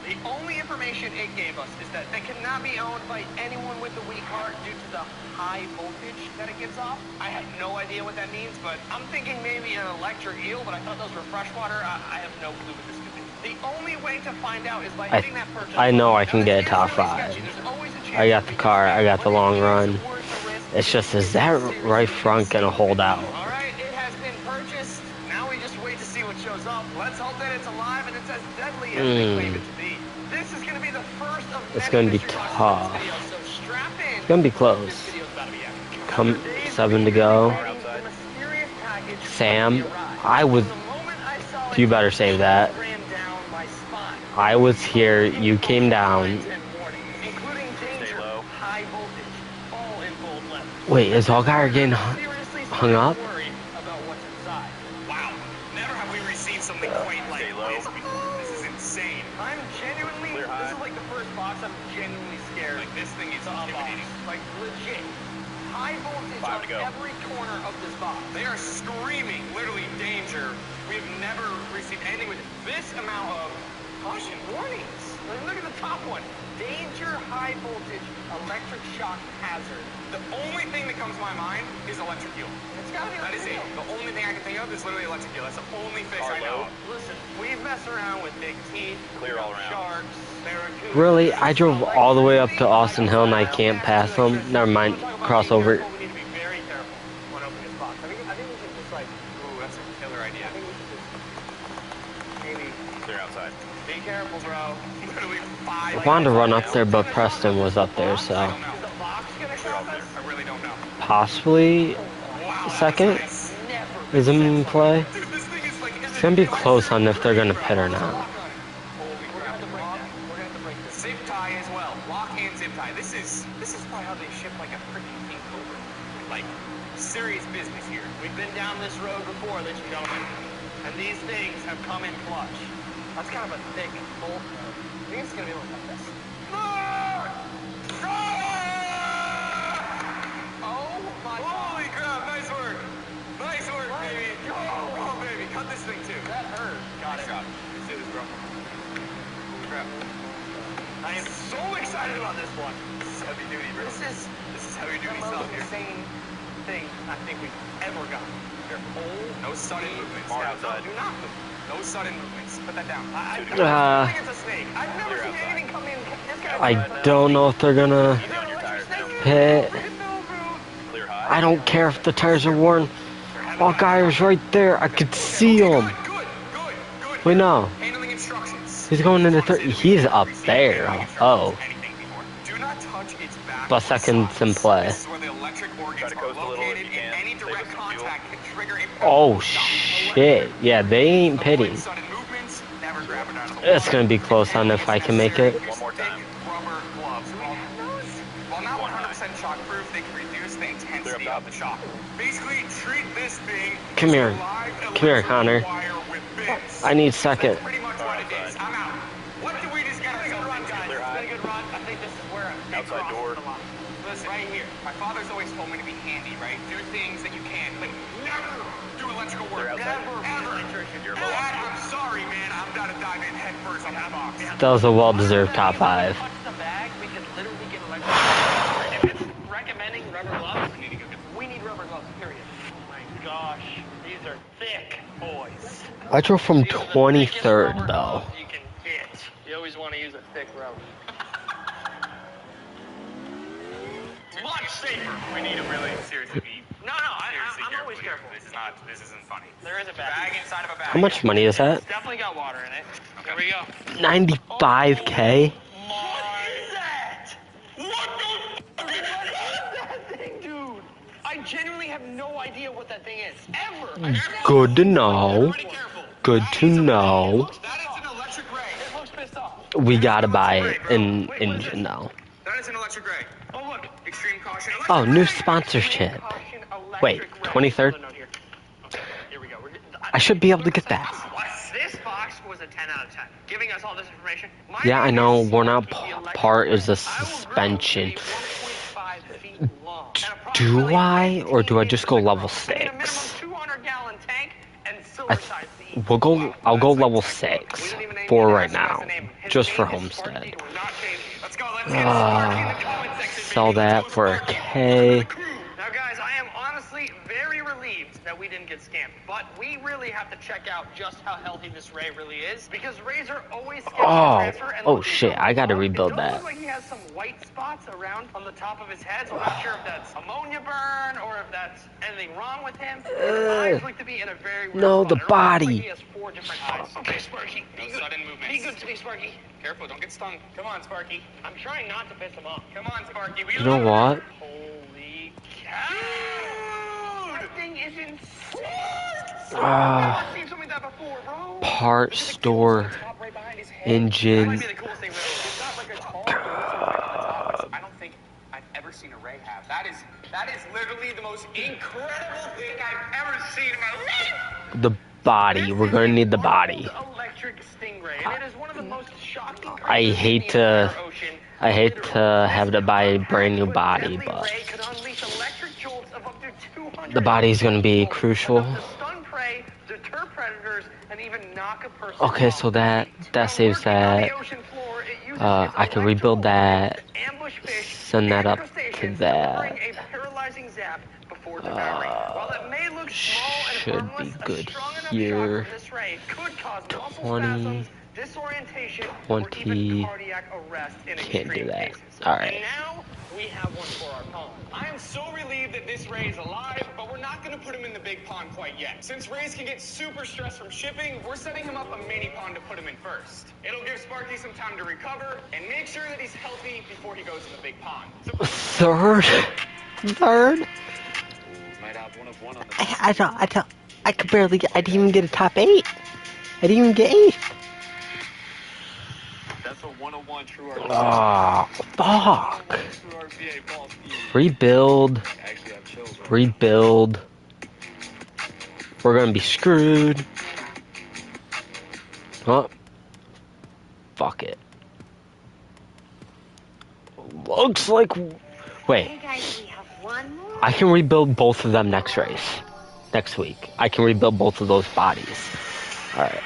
S3: The only information it gave us is that it cannot be owned by anyone with a weak heart due to the high voltage that it gives off. I have no idea what that means, but I'm thinking maybe an electric eel, but I thought those were freshwater. I have no clue what this could be. The only way to find out is by hitting that purchase.
S7: I know I can get a top 5. I got the car, I got the long run. It's just, is that right front gonna hold out?
S3: Alright, it has been purchased. Now we just wait to see what shows up. Let's hope that it's alive and it's as deadly as they claim it to be. This is gonna be the first of
S7: It's
S3: many
S7: gonna be
S3: mystery boxes
S7: tough.
S3: in this video, so strap in.
S7: It's gonna be close.
S3: This video's about to be epic.
S7: Come 7 to go.
S3: The mysterious package
S7: Sam,
S3: arrived.
S7: I was.
S3: The moment I saw it,
S7: You better save that.
S3: ran down my spine.
S7: I was here. You came down.
S3: And warnings, including danger,
S6: Stay low.
S3: high voltage, all in bold letters.
S7: Wait, is Allgaier getting
S3: Seriously
S7: hung up?
S3: starting to worry about what's inside.
S10: Wow, never have we received something quite like this before. This is insane.
S3: I'm genuinely,
S6: Clear high.
S3: this is like the first box I'm genuinely scared
S10: Like, this thing is
S3: to unbox.
S10: intimidating.
S3: Like, legit. High voltage
S6: 5
S3: on
S6: to go.
S3: every corner of this box.
S10: They are screaming, literally danger. We have never received anything with this amount of caution.
S3: Warnings. Like, look at the top one. Danger, high voltage, electric shock hazard.
S10: The only thing that comes to my mind is electric eel.
S3: It's gotta be
S10: That is it.
S3: electric eel.
S10: The only thing I can think of is literally electric eel. That's the only fish I
S6: Carlo.
S10: know of.
S3: Listen, we've messed around with big teeth,
S6: Clear all around.
S3: sharks, barracudas.
S7: Really? I drove all the way up to Austin Hill and I can't pass them? Never mind, cross over.
S3: We need to be very careful when opening this box. I think we should just like,
S10: Ooh, that's a killer idea.
S3: I think we should just maybe
S6: Clear outside.
S3: be careful, bro.
S10: Literally 5.
S7: I wanted to run up there, but Preston was up there, so
S10: I don't know.
S3: Is the box gonna stop us?
S10: I really don't know.
S7: possibly
S10: Wow,
S7: second
S10: that's nice.
S3: Never.
S7: is in play.
S10: Dude, this thing is like...
S7: It's gonna be close on if they're gonna pit or not.
S10: Holy
S3: We're gonna have
S10: crap.
S3: to break that. We're gonna have to break this.
S10: Zip tie as well. Lock and zip tie. This is probably how they ship like a freaking King Cobra. Like, serious business here.
S3: We've been down this road before, ladies and gentlemen, and these things have come in clutch. That's kind of a thick bolt. I think it's gonna be able to cut this. Oh my God.
S10: Holy crap, nice work. Nice work,
S3: Let's
S10: baby.
S3: go.
S10: Oh, baby, cut this thing too.
S3: That hurt. Got
S10: Nice
S3: it.
S10: job. Let's do this, bro. Holy crap.
S3: I am so excited about this one.
S10: This is heavy duty, bro.
S3: This is
S10: heavy
S3: the
S10: duty
S3: most
S10: stuff here.
S3: insane thing I think we've ever gotten.
S10: No sudden movements.
S6: More
S10: Yeah,
S6: outside.
S10: do not move. No sudden movements. Put that down.
S3: I
S7: Uh,
S3: think it's a snake. I've never
S6: Clear
S3: seen
S6: outside.
S3: anything come in. This guy's
S7: I
S3: got a-
S7: don't know if they're gonna
S6: Easy on your tires now.
S7: pit.
S6: Clear high.
S7: I don't care if the tires are worn. Allgaier's right there. I could see him.
S10: Good.
S7: Wait, no.
S10: Handling instructions.
S7: He's going into third. He's up there. Oh.
S10: Do not touch its back.
S7: Plus
S10: or
S7: seconds
S10: sides.
S7: in play.
S10: This is where the electric organs
S6: Try to
S10: are
S6: coast a little if
S10: located,
S6: you can.
S10: and any
S6: Save us
S10: direct
S6: some fuel.
S10: contact can trigger a
S7: Oh
S10: stop.
S7: shit. Yeah, they ain't pitting.
S10: Avoid sudden movements, never grab it out of the
S7: It's gonna be close on if I can make it.
S6: One more time.
S10: Thick rubber gloves. While not 100% shock-proof, they can reduce the intensity
S6: Clear up
S10: of the shock. Basically, treat this thing
S7: Come
S10: as
S7: here.
S10: a live
S7: Come here,
S10: electric
S7: Connor.
S10: wire with bits.
S7: I need second.
S10: That's pretty much what it is. I'm out. What did we just get ourselves into?
S6: Clear
S3: It's
S6: high.
S3: been a good run. I think this is where it
S6: Outside
S3: crosses
S6: door.
S3: the line.
S10: Listen, right here. My father's always told me to be handy, right? Do things that you can, but never do electrical work.
S6: Clear outside.
S10: Never, ever.
S6: You're low on
S10: Dad,
S6: fuel.
S10: I'm sorry, man. I'm about to dive in head first on that box.
S7: That was a well-deserved top 5.
S3: Touch the bag, we could literally get electric. If it's recommending rubber gloves, we need rubber gloves, period. Oh my gosh, these are thick boys.
S7: I drove from
S3: These are the thickest
S7: 23rd
S3: rubber
S7: though.
S3: gloves you can get. You always want to use a thick rubber. Much safer.
S10: We need to really seriously be
S3: No,
S10: seriously
S3: I'm always
S10: here.
S3: careful.
S10: This isn't funny.
S3: There is a bag.
S10: Bag inside of a bag.
S7: How much money is that?
S3: It's definitely got water in it. Here we go.
S7: 95K?
S3: What is that? What is that thing, dude? I genuinely have no idea what that thing is. Ever.
S7: Good to know.
S10: Pretty careful.
S7: Good to know.
S10: That is an electric ray.
S3: It looks pissed off.
S7: We gotta buy an engine though.
S10: That is an electric ray.
S3: Oh, look.
S10: Extreme caution.
S7: Oh, new sponsorship.
S3: Caution electric
S7: Wait,
S3: ray.
S7: 23rd?
S3: Hold the note here. Okay, here we go.
S7: I should be able to get that.
S3: This box was a 10 out of 10. Giving us all this information. My
S7: Yeah, I
S3: name
S7: know.
S3: is
S7: Worn out
S3: Sparky, the electric
S7: part is the
S3: ray. I will grow to
S7: suspension.
S3: be 1.5 feet long and
S7: Do
S3: approximately
S7: I, or do I
S3: 15
S7: just go
S3: inches
S7: level
S3: across. I need a minimum
S7: 6?
S3: 200-gallon tank and
S7: I
S3: silver-sized seat.
S7: We'll go. I'll go level 6
S3: We didn't even name
S7: for
S3: him.
S7: right
S3: That's
S7: now,
S3: his name. His
S7: just for
S3: name is Sparky.
S7: Homestead.
S3: It will not change.
S10: Let's go. Let's get Sparky in the comment section.
S7: Sell that for a K.
S3: Now, guys, I am honestly very relieved that we didn't get scammed, but we really have to check out just how healthy this ray really is, because Razor always skips the transfer and
S7: Oh
S3: looks
S7: shit!
S3: so
S7: I gotta
S3: low.
S7: rebuild
S3: It does
S7: that.
S3: look like he has some white spots around on the top of his head, so I'm not sure if that's ammonia burn or if that's anything wrong with him. His eyes look to be in a very weird
S7: No,
S3: spot.
S7: the
S3: It looks
S7: body.
S3: Like he has 4 different eyes. Okay, Sparky, be good.
S10: Sudden movements.
S3: Be good to me, Sparky.
S10: Careful, don't get stung. Come on, Sparky.
S3: I'm trying not to piss him off.
S10: Come on, Sparky. We
S7: You know what?
S3: Holy cow! That thing is insane!
S7: Ah.
S3: I've never seen something like that before, bro.
S7: Part store
S3: Top right behind his head.
S7: engine.
S3: That might be the coolest thing we've ever seen. It's got like a tall ballistic right on the top.
S10: I don't think I've ever seen a a ray have. That is literally the most incredible thing I've ever seen in my life.
S7: The body. We're gonna need the body.
S3: Electric stingray, and it is one of the most shocking
S7: I hate to have to buy a brand new body, but the body's gonna be crucial. Okay, so that saves that. I can rebuild that. Send that up to that. Should be good here. 20. 20. Can't do that. Alright.
S10: And now we have one for our pond. I am so relieved that this Ray is alive, but we're not going to put him in the big pond quite yet. Since Rays can get super stressed from shipping, we're setting him up a mini pond to put him in first. It'll give Sparky some time to recover and make sure that he's healthy before he goes in the big pond.
S7: Third. I could barely get. I didn't even get a top 8. I didn't even get 8.
S5: That's a 101 true RPA.
S7: Oh, fuck. Rebuild. Rebuild. We're gonna be screwed. Oh. Fuck it. Looks like. Wait.
S8: Hey guys, we have one more.
S7: I can rebuild both of them next race. Next week. I can rebuild both of those bodies. Alright.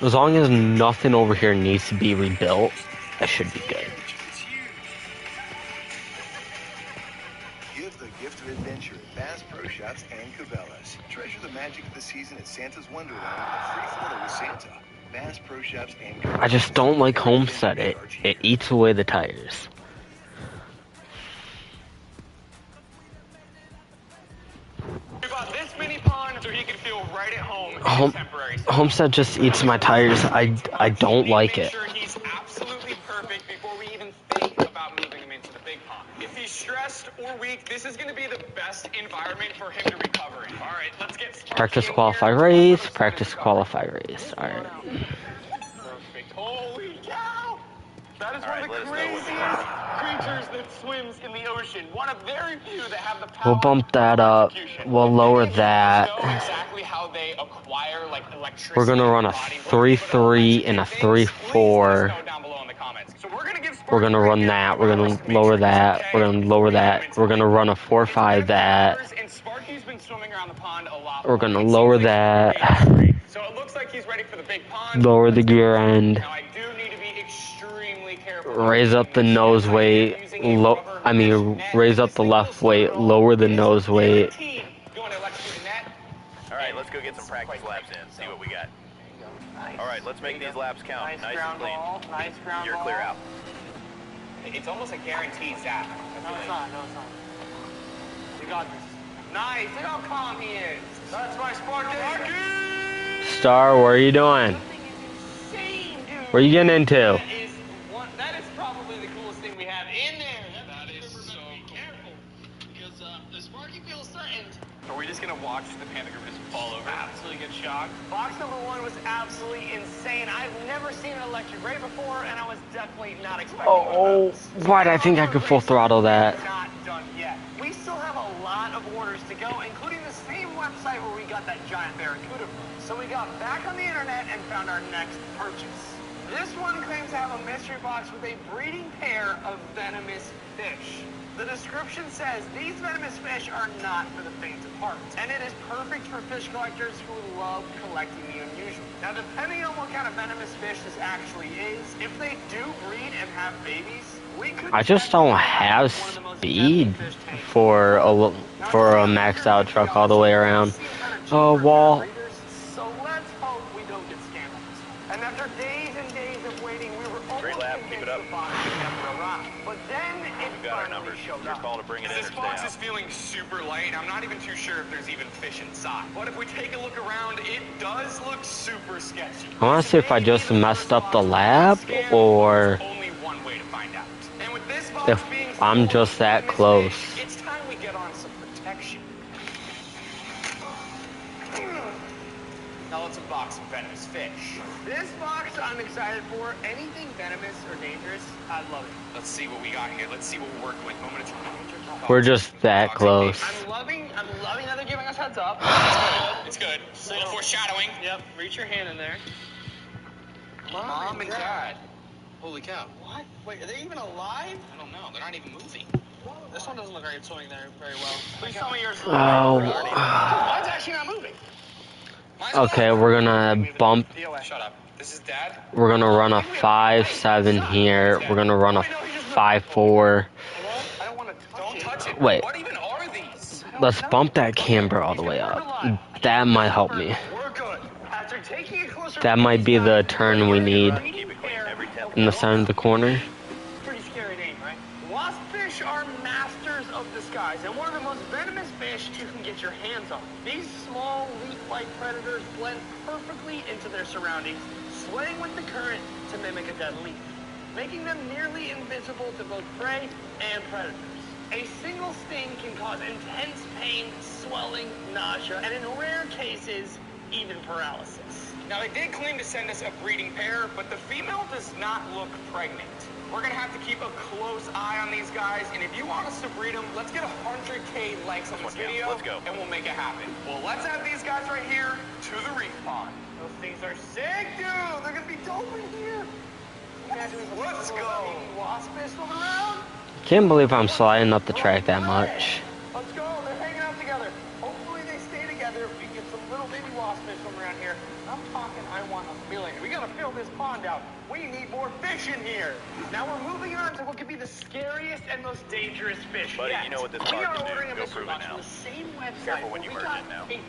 S7: As long as nothing over here needs to be rebuilt, I should be good.
S12: Give the gift of adventure at Bass Pro Shops and Cabela's. Treasure the magic of the season at Santa's Wonderland with a free photo with Santa. Bass Pro Shops and Cabela's.
S7: I just don't like Homestead. It eats away the tires.
S10: We bought this mini pond so he can feel right at home in temporary space.
S7: Homestead just eats my tires. I don't like it.
S10: Make sure he's absolutely perfect before we even think about moving him into the big pond. If he's stressed or weak, this is going to be the best environment for him to recover in. All right, let's get started.
S7: Practice qualify race. Practice qualify race. All right.
S10: Perfect. Holy cow! That is one of the craziest creatures that swims in the ocean. One of very few that have the power.
S7: We'll bump that up. We'll lower that.
S10: Exactly how they acquire like electricity.
S7: We're gonna run a 3-3 and a 3-4. We're gonna run that. We're gonna lower that. We're gonna lower that. We're gonna run a 4-5 that. We're gonna lower that.
S10: So it looks like he's ready for the big pond.
S7: Lower the gear end.
S10: Now I do need to be extremely careful.
S7: Raise up the nose weight. Raise up the left weight. Lower the nose weight.
S6: Alright, let's go get some practice laps in. See what we got. Alright, let's make these laps count. Nice and clean.
S3: Nice ground
S6: You're
S3: ball.
S6: clear out.
S10: It's almost a guaranteed zap.
S3: No, it's not. No, it's not. We got this.
S10: Nice. Look how calm he is.
S3: That's my Sparky.
S7: Star, what are you doing? What are you getting into?
S10: That is probably the coolest thing we have in there.
S5: That is so careful. Because the Sparky feels threatened.
S10: Are we just going to watch the Panda Group just fall over?
S3: Absolutely get shocked. Box number 1 was absolutely insane. I've never seen an electric ray before, and I was definitely not expecting one of those.
S7: Why do I think I could full throttle that?
S3: Not done yet. We still have a lot of orders to go, including the same website where we got that giant barracuda from. So we got back on the internet and found our next purchase. This one claims to have a mystery box with a breeding pair of venomous fish. The description says these venomous fish are not for the faint of heart, and it is perfect for fish collectors who love collecting the unusual. Now, depending on what kind of venomous fish this actually is, if they do breed and have babies, we could.
S7: I just don't have speed for a maxed out truck all the way around. Wall.
S3: So let's hope we don't get scammed. And after days and days of waiting, we were almost convinced the box would never arrive. But then it finally showed up.
S6: Call to bring it in
S10: This
S6: or
S10: box
S6: stay
S10: is feeling super light. I'm not even too sure if there's even fish inside. But if we take a look around, it does look super sketchy.
S7: I want to see if I just messed up the lab or
S10: Only one way to find out. And with this box being
S7: if I'm just that close.
S10: it's time we get on some protection. Now let's unbox some venomous fish.
S3: This box I'm excited for. Anything venomous or dangerous, I love it.
S10: Let's see what we got here. Let's see what we're working with. Moment of truth.
S7: We're just that close.
S3: I'm loving that they're giving us heads up.
S10: It's good. A little foreshadowing.
S3: Yep, reach your hand in there.
S10: Mom and Dad.
S11: Holy cow.
S3: What? Wait, are they even alive?
S10: I don't know. They're not even moving.
S3: This one doesn't look like it's swimming there very well. Please tell me yours.
S7: Oh.
S3: Mine's actually not moving.
S7: Okay, we're gonna bump.
S10: Shut up. This is Dad.
S7: We're gonna run a 5-7 here. We're gonna run a 5-4.
S3: I don't want to
S10: Don't touch it.
S7: Wait.
S10: What even are these?
S7: Let's bump that camber all the way up. That might help me.
S3: We're good. After taking a closer
S7: That might be the turn we need
S6: Keep it clean every 10
S7: in the center of the corner.
S3: pretty scary name, right? Waspfish are masters of disguise and one of the most venomous fish you can get your hands on. These small, leaf-like predators blend perfectly into their surroundings, swaying with the current to mimic a dead leaf, making them nearly invisible to both prey and predators. A single sting can cause intense pain, swelling, nausea, and in rare cases, even paralysis.
S10: Now, they did claim to send us a breeding pair, but the female does not look pregnant. We're gonna have to keep a close eye on these guys, and if you want us to breed them, let's get 100K likes on this video,
S6: Let's go.
S10: and we'll make it happen. Well, let's add these guys right here to the reef pond.
S3: Those things are sick, dude! They're gonna be dope in here! Imagine if
S10: Let's go.
S3: Waspfish swimming around.
S7: Can't believe I'm sliding up the track that much.
S3: Let's go, they're hanging out together. Hopefully they stay together. We can get some little baby waspfish swimming around here. I'm talking, I want a million. We gotta fill this pond out. We need more fish in here. Now we're moving on to what could be the scariest and most dangerous fish
S6: Buddy,
S3: yet.
S6: you know what this
S3: We
S6: car
S3: are
S6: can do.
S3: ordering a
S6: Go
S3: mystery
S6: prove it
S3: box
S6: now.
S3: from the same website.
S6: Careful when you
S3: We
S6: merge
S3: got
S6: it now.
S3: a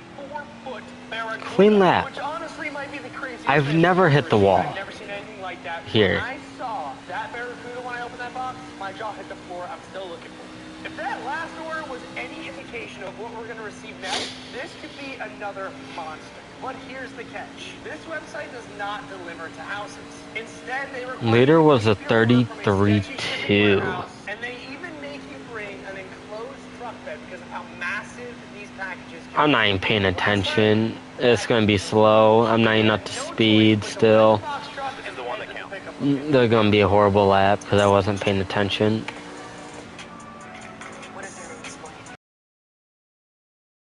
S3: 4-foot barracuda,
S7: Clean lap.
S3: which honestly might be the craziest
S7: I've
S3: fish
S7: never
S3: I've
S7: hit
S3: ever
S7: the
S3: seen.
S7: wall.
S3: I've never seen anything like that.
S7: Here.
S3: When I saw that barracuda when I opened that box, my jaw hit the floor. I'm still looking for it. If that last order was any indication of what we're going to receive next, this could be another monster. But here's the catch. This website does not deliver to houses. Instead, they require
S7: Leader was a
S3: you to fill one from a sketchy shipping
S7: 33-2.
S3: warehouse, and they even make you bring an enclosed truck bed because of how massive these packages can
S7: I'm not even paying attention. It's gonna be slow. I'm not even up to speed still.
S6: This is the one that counts.
S7: They're gonna be a horrible lap because I wasn't paying attention.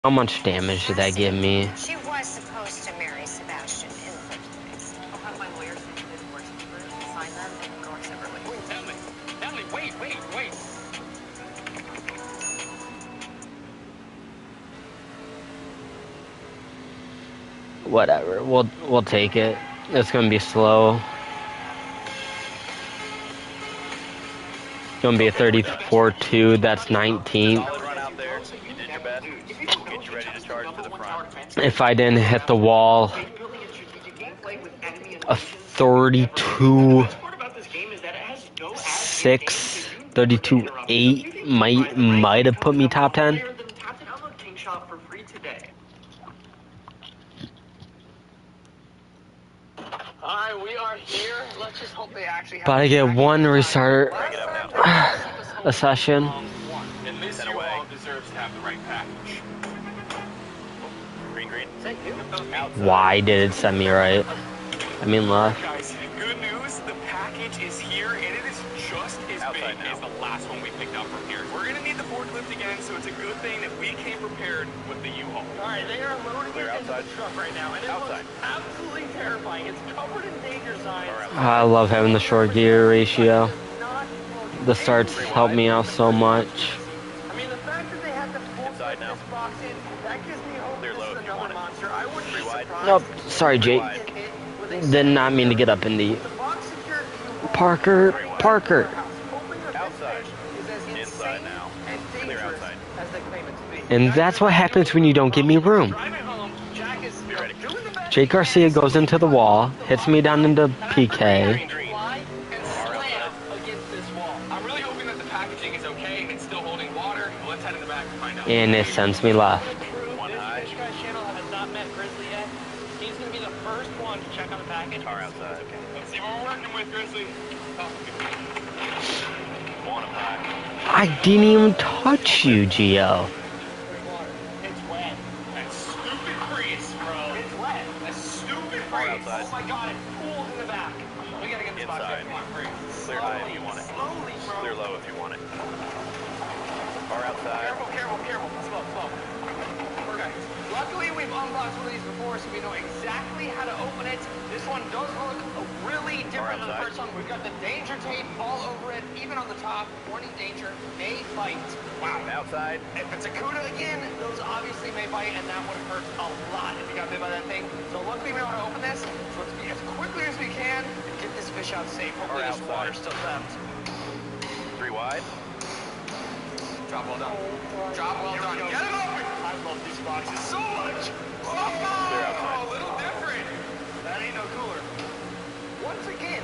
S7: How much damage did that give me?
S13: She was supposed to marry Sebastian in the first place.
S8: I'll have my lawyer send you the divorce papers, sign them, and go our separate ways.
S10: Natalie, wait.
S7: Whatever. We'll take it. It's gonna be slow. It's gonna be a 34-2. That's 19th.
S6: Solid run out there. You did your best. We'll get you ready to charge to the front.
S7: If I didn't hit the wall, a 32-6, 32-8 might have put me top 10.
S3: Alright, we are here. Let's just hope they actually have
S7: But I get one restart a session.
S10: And this U-Haul deserves to have the right package.
S6: Green.
S7: Why did it send me right? I mean left.
S10: Guys, good news, the package is here, and it is just as
S6: Outside
S10: big
S6: now.
S10: as the last one we picked up from here. We're gonna need the forklift again, so it's a good thing that we came prepared with the U-Haul.
S3: Alright, they are loading
S6: Clear
S3: it into
S6: outside.
S3: the truck right now, and it
S6: Outside.
S3: looks absolutely terrifying. It's covered in danger signs.
S7: I love having the short gear ratio. The starts help me out so much.
S3: I mean, the fact that they had to pull
S6: Inside now.
S3: this box in, that gives me hope
S6: Clear
S3: this
S6: load
S3: is
S6: if you
S3: another
S6: want it.
S3: monster. I wouldn't be
S6: Three wide.
S3: surprised.
S7: Nope. Sorry, Jake. Did not mean to get up in the Parker.
S6: Outside. Inside now. Clear outside.
S7: And that's what happens when you don't give me room.
S6: Be ready.
S7: Jake Garcia goes into the wall, hits me down into PK.
S10: I'm really hoping that the packaging is okay and it's still holding water. Well, let's head in the back and find out.
S7: And it sends me left.
S6: One high.
S3: This guy's channel has not met Grizzly yet. He's going to be the first one to check on the package.
S6: Car outside.
S10: Let's see what we're working with, Grizzly.
S6: One up high.
S7: I didn't even touch you, Gio.
S3: It's wet.
S10: That stupid freeze, bro.
S3: It's wet.
S10: That stupid
S6: Car
S10: freeze.
S6: outside.
S3: Oh my god, it pools in the back.
S6: outside. Clear high if you want it. Clear low if you want it. Car outside.
S3: Careful. Slow. Okay. Luckily, we've unboxed one of these before, so we know exactly how to open it. This one does look really different than the first one. We've got the danger tape all over it, even on the top. Warning danger, may bite. Wow.
S6: Outside.
S3: If it's a CUDA again, those obviously may bite, and that would hurt a lot if you got bit by that thing. So luckily, we know how to open this. So let's be as quickly as we can and get this fish out safe. Hopefully, this water's still trapped.
S6: 3 wide.
S3: Job well done. Job well done. Get it open! I love these boxes so much! Oh, a little different. That ain't no cooler. Once again,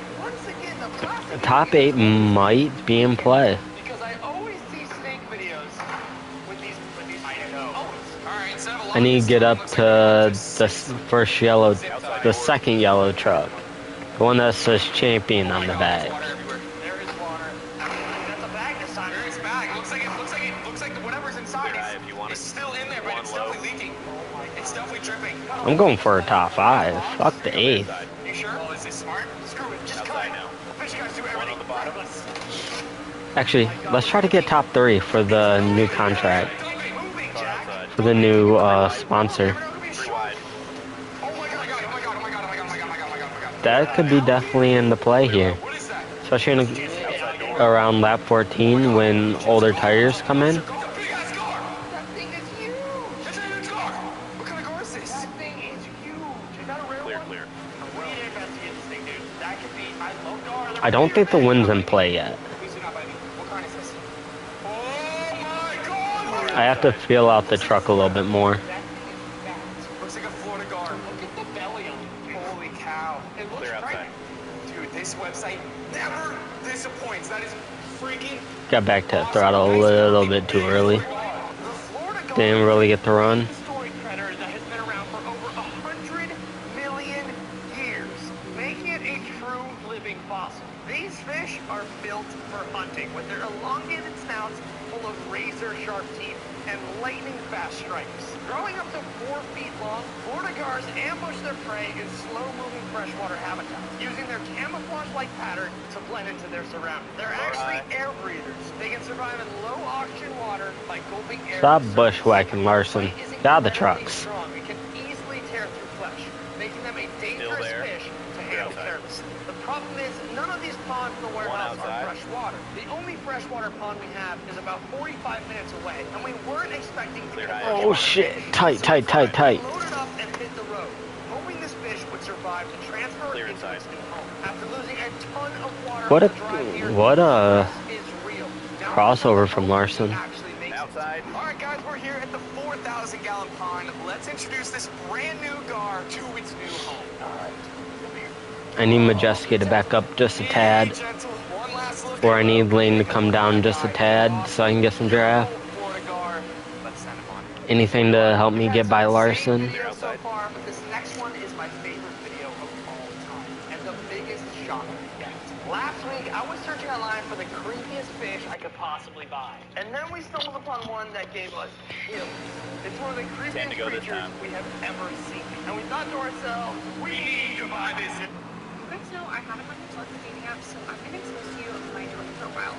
S3: the plastic...
S7: The top 8 might be in play.
S3: Because I always see snake videos with these I know. Alright,
S7: I need to get up to the first yellow, the second yellow truck. The one that says champion on the back.
S3: There is water. That's a bag this time. There is a bag. Looks like whatever's inside is still in there, but it's definitely leaking. It's definitely dripping.
S7: I'm going for a top 5. Fuck the 8th.
S3: You sure? Well, is this smart? Screw it. Just cut it. Fish guys do everything.
S7: Actually, let's try to get top 3 for the new contract. For the new sponsor. That could be definitely in the play here. Especially around lap 14 when older tires come in. I don't think the wind's in play yet. I have to feel out the truck a little bit more.
S3: Looks like a Florida guard. Look at the belly on it. Holy cow. It looks pregnant. Dude, this website never disappoints. That is freaking...
S7: Got back to throttle a little bit too early. Didn't really get the run.
S3: Predator that has been around for over 100 million years, making it a true living fossil. These fish are built for hunting with their elongated snouts full of razor-sharp teeth and lightning-fast stripes. Growing up to 4 feet long, Florida gars ambush their prey in slow-moving freshwater habitats, using their camouflage-like pattern to blend into their surroundings. They're actually air breathers. They can survive in low-oxygen water by gulping air.
S7: Stop bushwhacking, Larson. Get out of the trucks.
S3: It can easily tear through flesh, making them a dangerous fish to handle carelessly. The problem is, none of these ponds in the warehouse are freshwater. The only freshwater pond we have is about 45 minutes away, and we weren't expecting to get
S7: Oh shit, tight.
S3: loaded up and hit the road, hoping this fish would survive to transfer into its new home. After losing a ton of water
S7: What
S3: on the drive here,
S7: a
S3: is real.
S7: crossover from Larson.
S3: Outside. All right, guys, we're here at the 4,000-gallon pond. Let's introduce this brand new gar to its new home. All right.
S7: I need Majeski to back up just a tad. Or I need Lane to come down just a tad so I can get some draft. Anything to help me get by Larson.
S3: So far, but this next one is my favorite video of all time, and the biggest shock yet. Last week, I was searching online for the creepiest fish I could possibly buy, and then we stumbled upon one that gave us chills. It's one of the creepiest creatures we have ever seen, and we thought to ourselves, we need to buy this.
S9: You guys know I haven't had much luck with dating apps, so I'm going to expose to you my dating profile.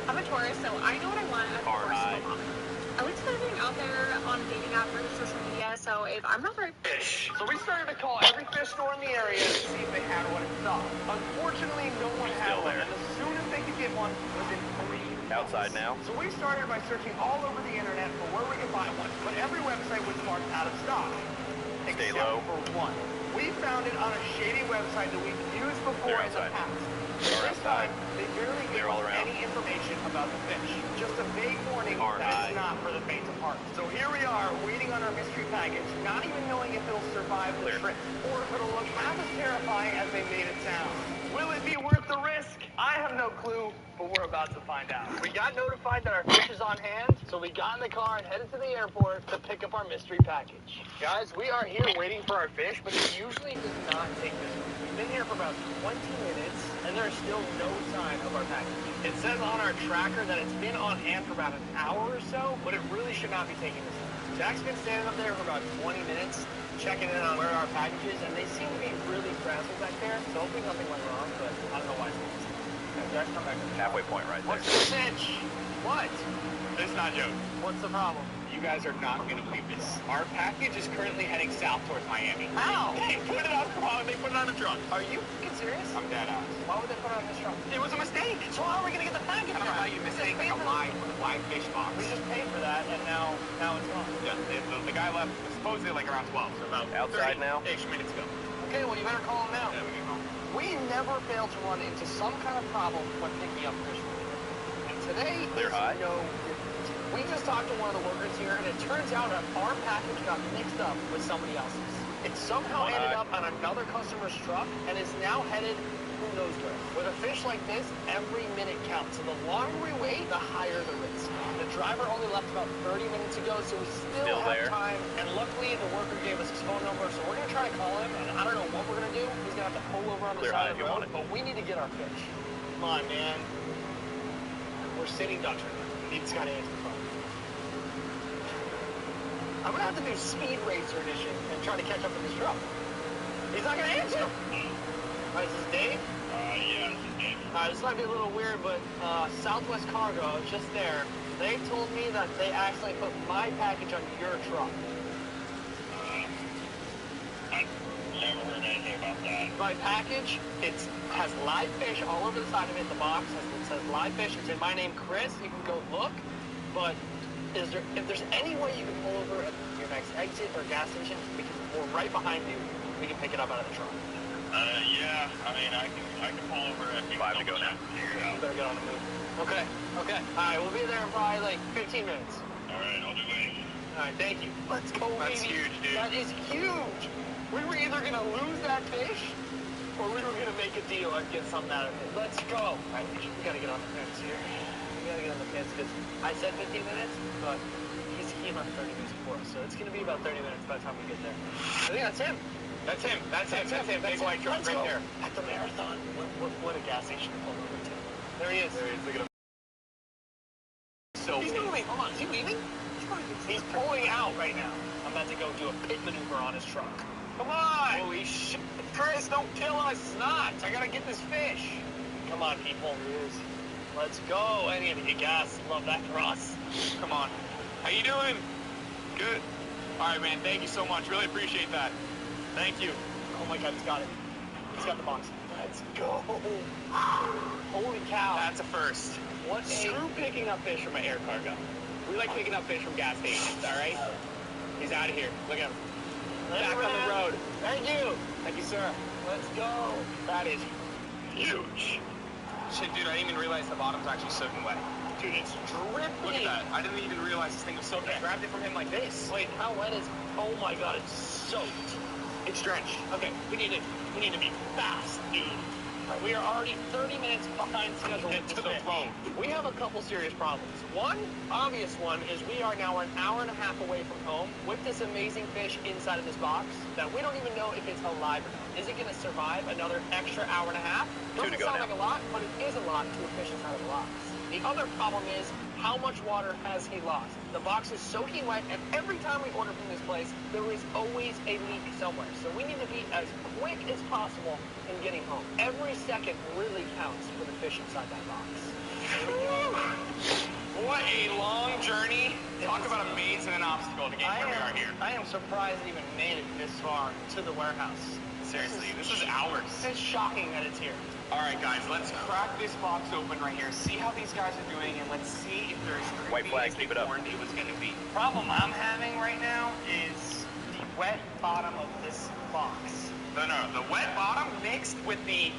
S9: I'm a tourist, so I know what I want as a tourist mom. I like to put everything out there on dating app or social media, so if I'm not very
S3: fish. So we started to call every fish store in the area to see if they had one in stock. Unfortunately, no one had one, and as soon as they could get one, was in 3 months.
S6: Outside now.
S3: So we started by searching all over the internet for where we could buy one, but every website was marked out of stock.
S6: Stay
S3: except
S6: low.
S3: for one. We found it on a shady website that we've used before in the past. This time, they barely gave us any information about the fish. Just a vague warning that it's not for the faint of heart. So here we are, waiting on our mystery package, not even knowing if it'll survive the trip, or if it'll look half as terrifying as they made it sound. Will it be worth the risk? I have no clue, but we're about to find out. We got notified that our fish is on hand, so we got in the car and headed to the airport to pick up our mystery package. Guys, we are here waiting for our fish, but it usually does not take this long. We've been here for about 20 minutes, and there's still no sign of our package. It says on our tracker that it's been on hand for about an hour or so, but it really should not be taking this long. Jack's been standing up there for about 20 minutes, checking in on where our package is, and they seem to be really frazzled back there, so hopefully nothing went wrong. Guys, come back.
S6: Halfway point right there.
S3: What's the cinch? What?
S10: It's not a joke.
S3: What's the problem?
S10: You guys are not going to believe this. Our package is currently heading south towards Miami.
S3: How?
S10: They put it on they put it on the truck.
S3: Are you fucking serious?
S10: I'm dead ass.
S3: Why would they put it on this truck?
S10: It was a mistake.
S3: So how are we gonna get the package?
S10: I don't know how you mistake like a live fish box.
S3: We just paid for that, and now it's gone.
S10: Yeah, the guy left supposedly like around 12, so about
S6: Outside now?
S10: 30-ish minutes ago.
S3: Okay, well you better call him now.
S10: Yeah, we can call.
S3: We never fail to run into some kind of problem when picking up fish. And today
S6: Clear high?
S3: no different. We just talked to one of the workers here, and it turns out that our package got mixed up with somebody else's. It somehow ended up on another customer's truck and is now headed who knows where. With a fish like this, every minute counts. So the longer we wait, the higher the risk. The driver only left about 30 minutes ago, so we still have
S6: there.
S3: time. And luckily, the worker gave us his phone number, so we're going to try to call him. And I don't know what we're going to do. He's going to have to pull over on the
S6: Clear
S3: side
S6: high
S3: of the
S6: if you
S3: road,
S6: want it.
S3: but we need to get our fish. Come on, man. We're sitting ducks right now. We need this guy to answer the phone. I'm going to have to do Speed Racer edition and try to catch up with this truck. He's not going to answer. All right, is this Dave?
S10: Yeah, this is Dave.
S3: All right, this might be a little weird, but Southwest Cargo, I was just there. They told me that they actually put my package on your truck.
S10: I've never heard anything about that.
S3: My package, it has live fish all over the side of it. The box says live fish. It's in my name, Chris. You can go look. But if there's any way you can pull over at your next exit or gas station, we're right behind you. We can pick it up out of the truck.
S10: Yeah, I mean, I can pull over at
S6: 5 to go now.
S10: Figure it out.
S3: You better get on the move. Okay. All right, we'll be there in probably like 15 minutes.
S10: All right, I'll do anything.
S3: All right, thank you. Let's go,
S10: That's
S3: baby.
S10: huge, dude.
S3: That is huge. We were either going to lose that fish or we were going to make a deal and get something out of it. Let's go. All right, we got to get on the fence here. We got to get on the fence because I said 15 minutes, but he left 30 minutes before us, so it's going to be about 30 minutes by the time we get there. I think that's him.
S10: That's him. Big white truck
S3: Let's
S10: right
S3: go.
S10: there.
S3: At the marathon. What a gas station to pull over to. There he is.
S10: There he is. Look at him. So
S3: He's moving. Hold on. Is he leaving? He's pulling out right now. I'm about to go do a pit maneuver on his truck. Come on! Holy shit. Chris, don't kill us. It's not. I gotta get this fish. Come on, people. Here it is. Let's go. I need to get gas. Love that for us.
S10: Come on. How you doing? Good. All right, man. Thank you so much. Really appreciate that. Thank you.
S3: Oh my god, he's got it. He's got the box. Let's go. Holy cow.
S10: That's a first.
S3: What
S10: Screw picking up fish from an air cargo. We like picking up fish from gas stations, all right? He's out of here. Look at him. Back on the road.
S3: Thank you.
S10: Thank you, sir.
S3: Let's go.
S10: That is huge. Shit, dude, I didn't even realize the bottom's actually soaking wet.
S3: Dude, it's dripping.
S10: Look at that. I didn't even realize this thing was soaking. I grabbed it from him like this.
S3: Wait, how wet is it? Oh my god, it's soaked.
S10: It's drenched.
S3: Okay, we need to be fast, dude. We are already 30 minutes behind schedule with this fish. We have a couple serious problems. One obvious one is we are now an hour and a half away from home with this amazing fish inside of this box that we don't even know if it's alive or not. Is it going to survive another extra hour and a half? Doesn't sound like a lot, but it is a lot to a fish inside of a box. The other problem is, how much water has he lost? The box is soaking wet, and every time we order from this place, there is always a leak somewhere. So we need to be as quick as possible in getting home. Every second really counts for the fish inside that box.
S10: What a long journey. Talk about a maze and an obstacle to get where we are here.
S3: I am surprised it even made it this far to the warehouse.
S10: Seriously, this is hours.
S3: It's shocking that it's here.
S10: All right, guys, let's crack this box open right here. See how these guys are doing, and let's see if they're as
S6: White flag,
S10: creepy as
S6: keep
S10: we
S6: it up.
S10: warned it was going to be.
S3: Problem I'm having right now is the wet bottom of this box.
S10: No, the wet bottom mixed with the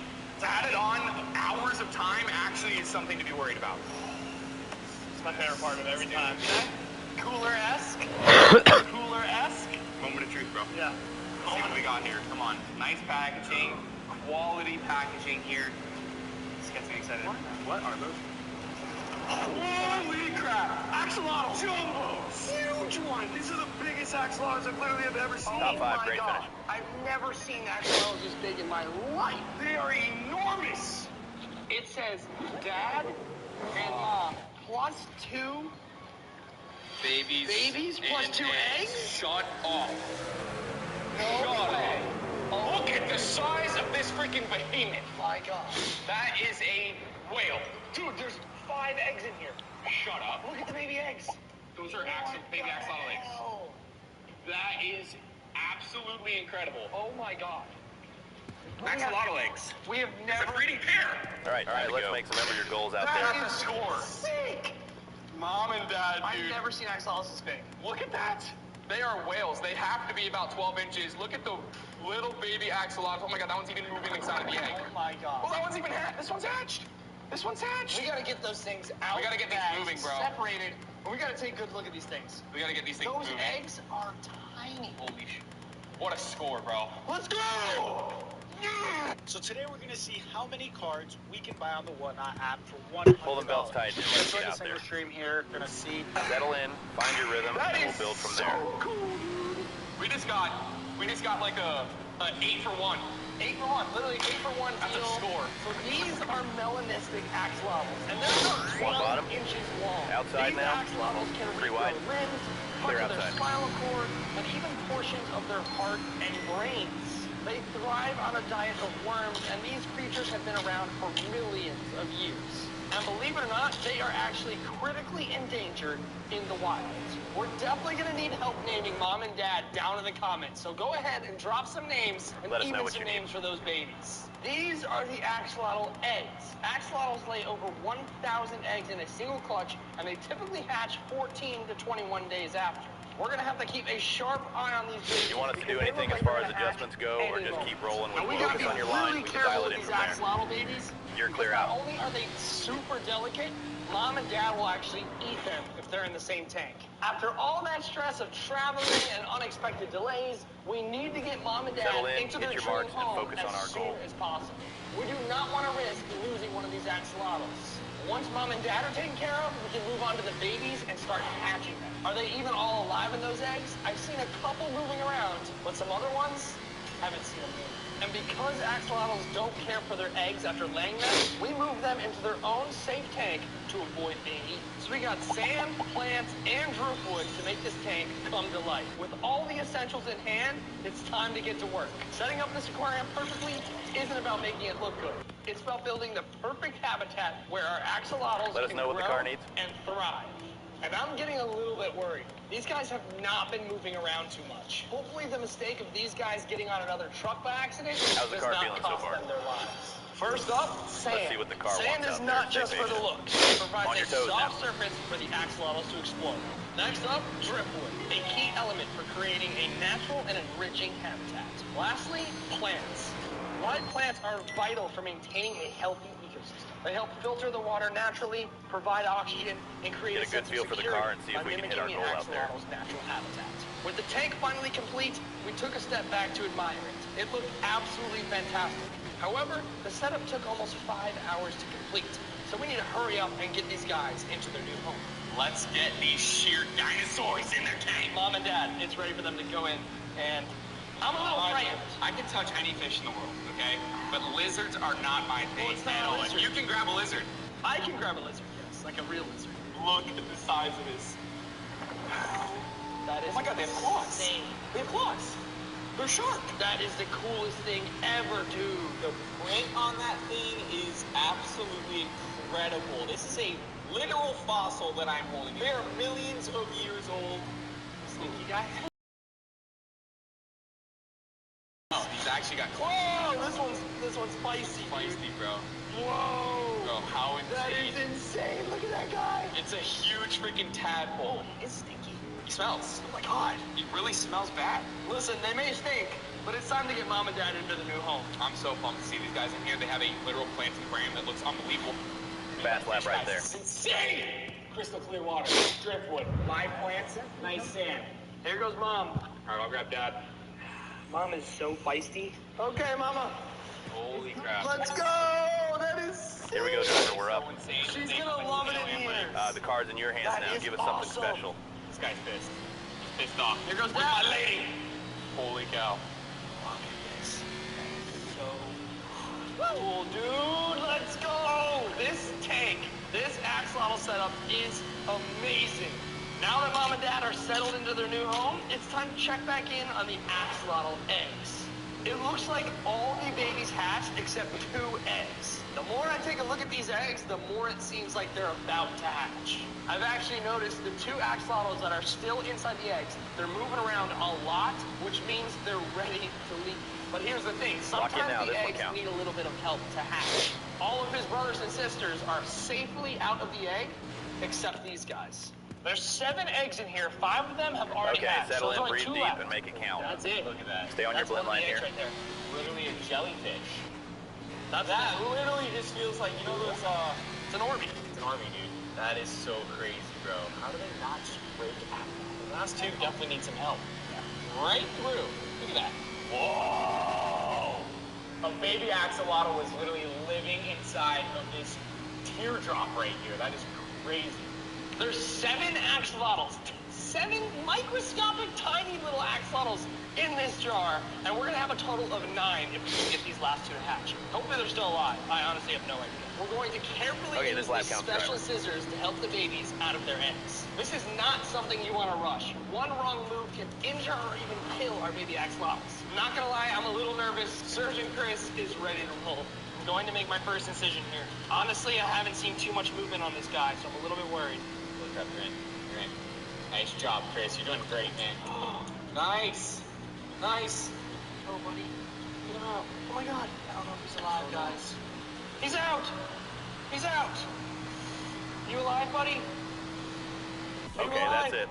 S10: added on hours of time actually is something to be worried about.
S3: It's my favorite part of every time. Cooler-esque. Cooler-esque.
S10: Moment of truth, bro.
S3: Yeah.
S10: Let's see what we got here. Come on. Nice packaging. Quality packaging here. This gets me excited. What are those? Holy crap! Axolotl! Jumbos! Huge one! These are the biggest axolotls I literally have ever seen.
S6: Top 5,
S3: my
S6: great
S3: God.
S6: finish.
S3: I've never seen axolotls this big in my life.
S10: They are enormous!
S3: It says Dad and Mom +2
S10: Babies
S3: plus
S10: and
S3: 2 eggs?
S10: Shut up.
S3: No way.
S10: Look at the size of this freaking behemoth.
S3: My God.
S10: That is a whale. Dude, there's 5 eggs in here. Shut up.
S3: Look at the baby eggs.
S10: Those are baby axolotl eggs.
S3: Hell?
S10: That is absolutely incredible.
S3: Oh my God.
S10: Axolotl eggs.
S3: We have
S10: It's
S3: never.
S10: a breeding pair.
S6: All right, let's make some of your goals out there.
S10: That is score.
S3: Sick.
S10: Mom and Dad,
S3: I've
S10: dude.
S3: never seen axolotls this big.
S10: Look at that. They are whales. They have to be about 12 inches. Look at the little baby axolotl. Oh my God, that one's even moving inside of the egg.
S3: Oh my God.
S10: Oh, that one's even hatched. This one's hatched. This one's hatched.
S3: We gotta get those things out.
S10: We gotta get these
S3: bags,
S10: moving, bro.
S3: Separated. And we gotta take a good look at these things.
S10: We gotta get these things
S3: Those
S10: moving.
S3: eggs are tiny.
S10: Holy shit. What a score, bro.
S3: Let's go!
S14: So today we're going to see how many cards we can buy on the Whatnot app for $100.
S6: Pull them belts tight, Jim. Let's
S14: Let's
S6: get
S14: join the
S6: out there.
S14: single stream here. Going to see.
S6: Settle in, find your rhythm, and we'll build from there.
S10: Cool. We just got like a 8 for 1.
S3: 8 for 1, literally 8 for 1
S10: That's a
S3: deal.
S10: score.
S3: So these are melanistic axolotls, and they're about 12
S6: Bottom.
S3: inches long.
S6: Outside
S3: these
S6: now.
S3: axolotls can
S6: Pretty
S3: regrow
S6: wide.
S3: limbs,
S6: Clear
S3: parts of their
S6: outside.
S3: spinal cord, and even portions of their heart and brains. They thrive on a diet of worms, and these creatures have been around for millions of years. And believe it or not, they are actually critically endangered in the wild. We're definitely going to need help naming Mom and Dad down in the comments. So go ahead and drop some names and
S6: Let us know
S3: even
S6: what
S3: some
S6: you need.
S3: names for those babies. These are the axolotl eggs. Axolotls lay over 1,000 eggs in a single clutch, and they typically hatch 14 to 21 days after. We're going to have to keep a sharp eye on these babies.
S6: You want us to do
S3: because they
S6: anything
S3: look
S6: as
S3: like
S6: far
S3: they're
S6: as
S3: gonna hatch
S6: adjustments go, or
S3: any
S6: just
S3: moment.
S6: keep rolling
S3: Now,
S6: with
S3: we gotta
S6: focus
S3: be
S6: on your line?
S3: really
S6: We can
S3: careful
S6: dial it
S3: with
S6: in
S3: these
S6: from there.
S3: axolotl babies.
S6: You're
S3: because
S6: clear
S3: not
S6: out.
S3: only are they super delicate, Mom and Dad will actually eat them if they're in the same tank. After all that stress of traveling and unexpected delays, we need to get Mom and Dad
S6: Settle in,
S3: into
S6: get
S3: their
S6: your
S3: dream
S6: marks, and
S3: home
S6: focus
S3: as
S6: on our
S3: soon
S6: goal.
S3: as possible. We do not want to risk losing one of these axolotls. Once Mom and Dad are taken care of, we can move on to the babies and start hatching them. Are they even all alive in those eggs? I've seen a couple moving around, but some other ones, haven't seen them move. And because axolotls don't care for their eggs after laying them, we move them into their own safe tank to avoid being eaten. So we got sand, plants, and driftwood to make this tank come to life. With all the essentials in hand, it's time to get to work. Setting up this aquarium perfectly isn't about making it look good. It's about building the perfect habitat where our axolotls
S6: Let us
S3: can
S6: know what the
S3: grow
S6: car needs.
S3: and thrive. And I'm getting a little bit worried. These guys have not been moving around too much. Hopefully the mistake of these guys getting on another truck by accident
S6: How's the
S3: does
S6: car
S3: not
S6: feeling so
S3: cost
S6: far?
S3: them their lives. First up, sand.
S6: Let's see what the car
S3: Sand
S6: wants
S3: is
S6: out
S3: not
S6: there.
S3: just
S6: Stay
S3: for the
S6: patient.
S3: look. It provides
S6: On
S3: a
S6: your toes
S3: soft
S6: now.
S3: surface for the axolotls to explode. Next up, driftwood, a key element for creating a natural and enriching habitat. Lastly, plants. Live plants are vital for maintaining a healthy ecosystem. They help filter the water naturally, provide oxygen, and create
S6: Get a good
S3: sense
S6: feel
S3: of
S6: for the
S3: security
S6: car and see if
S3: by
S6: we can hit our
S3: mimicking
S6: goal
S3: the
S6: out there.
S3: axolotl's natural habitat. With the tank finally complete, we took a step back to admire it. It looked absolutely fantastic. However, the setup took almost 5 hours to complete, so we need to hurry up and get these guys into their new home.
S10: Let's get these sheer dinosaurs in their tank.
S3: Mom and Dad, it's ready for them to go in, and I'm a little frightened.
S10: I can touch any fish in the world, okay? But lizards are not my thing
S3: Well, it's not
S10: at
S3: a
S10: all.
S3: lizard.
S10: You can grab a lizard.
S3: I can grab a lizard, yes, like a real lizard.
S10: Look at the size of this.
S3: That is
S10: Oh my God, they have claws.
S3: insane.
S10: They have claws. They're sharp.
S3: That is the coolest thing ever, dude.
S5: The print on that thing is absolutely incredible. This is a literal fossil that I'm holding. They are millions of years old.
S3: Sneaky guy.
S10: Oh, he's actually got claws.
S3: Whoa, this one's spicy.
S10: Feisty, bro.
S3: Whoa.
S10: Bro, how
S3: That
S10: insane.
S3: is insane. Look at that guy.
S10: It's a huge freaking tadpole.
S3: It's stinky.
S10: He smells.
S3: Oh my God.
S10: He really smells bad.
S3: Listen, they may stink, but it's time to get Mom and Dad into the new home.
S10: I'm so pumped to see these guys in here. They have a literal planting aquarium that looks unbelievable.
S6: Fast lap right there.
S5: It's insane. Crystal clear water, driftwood, live plants, nice sand.
S3: Here goes Mom.
S10: All right, I'll grab Dad.
S3: Mom is so feisty. Okay, Mama.
S10: Holy crap.
S3: Let's go. That is sick.
S6: Here we go, driver. We're up.
S10: So insane.
S3: She's gonna love it in here.
S6: The car's in your hands
S3: That
S6: now.
S3: is
S6: Give us something
S3: awesome.
S6: special.
S10: This guy's pissed. He's pissed off.
S3: Here goes
S10: Where's
S3: Dad.
S10: my lady? Holy cow.
S3: Look at this. So cool, dude. Let's go. This tank, this axolotl setup is amazing. Now that Mom and Dad are settled into their new home, it's time to check back in on the axolotl eggs.
S4: It looks like all the babies hatched except 2 eggs. The more I take a look at these eggs, the more it seems like they're about to hatch. I've actually noticed the 2 axolotls that are still inside the eggs, they're moving around a lot, which means they're ready to leave. But here's the thing, sometimes the eggs need a little bit of help to hatch. All of his brothers and sisters are safely out of the egg, except these guys. There's 7 eggs in here. 5 of them have already hatched.
S6: Settle
S4: so
S6: in, breathe deep, and make it count.
S4: That's it.
S5: Look at that.
S6: Stay on your blend line here.
S5: Right there. Literally a jellyfish.
S4: That literally just feels like, you know those, it's an Orby.
S5: It's an army, dude. That is so crazy, bro. How do they not break out? The last 2 definitely need some help. Right through. Look at that. Whoa! A baby axolotl was literally living inside of this teardrop right here. That is crazy.
S4: There's 7 axolotls. 7 microscopic, tiny little axolotls in this jar, and we're gonna have a total of 9 if we can get these last 2 to hatch. Hopefully they're still alive. I honestly have no idea. We're going to carefully use these special scissors to help the babies out of their eggs. This is not something you want to rush. One wrong move can injure or even kill our baby axolotls. I'm not gonna lie, I'm a little nervous. Surgeon Chris is ready to roll. I'm going to make my first incision here. Honestly, I haven't seen too much movement on this guy, so I'm a little bit worried.
S5: Look up, you're in. You're in. Nice job, Chris. You're doing great, man. Nice. Nice.
S4: Oh, buddy. Get him out. Oh, my God. I don't know if he's alive, guys. He's out. He's out. You alive, buddy?
S6: Okay, that's it.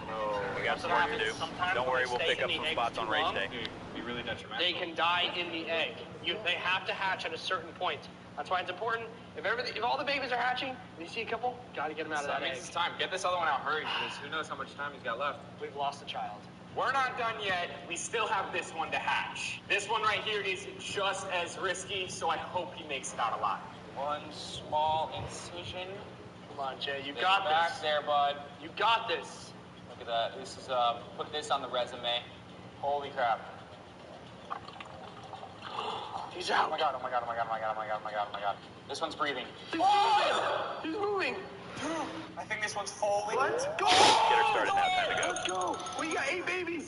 S5: No.
S6: We got some work to do. Don't worry, we'll pick up some spots on race day.
S5: Be really detrimental.
S4: They can die in the egg. They have to hatch at a certain point. That's why it's important. If all the babies are hatching, you see a couple, gotta get them out of that egg.
S5: It's time. Get this other one out, hurry, because who knows how much time he's got left.
S4: We've lost a child.
S5: We're not done yet. We still have this one to hatch. This one right here is just as risky, so I hope he makes it out alive. One small incision.
S4: Come on, Jay, you got this.
S5: Back there, bud.
S4: You got this.
S5: Look at that. This is put this on the resume. Holy crap.
S4: He's out.
S5: Oh my god, oh my god, oh my god, oh my god, oh my god, oh my god, oh my god. This one's breathing.
S4: He's moving. He's moving.
S5: I think this one's fully.
S4: Let's go.
S6: Get her started now. Time to go.
S4: Let's go. We got 8 babies.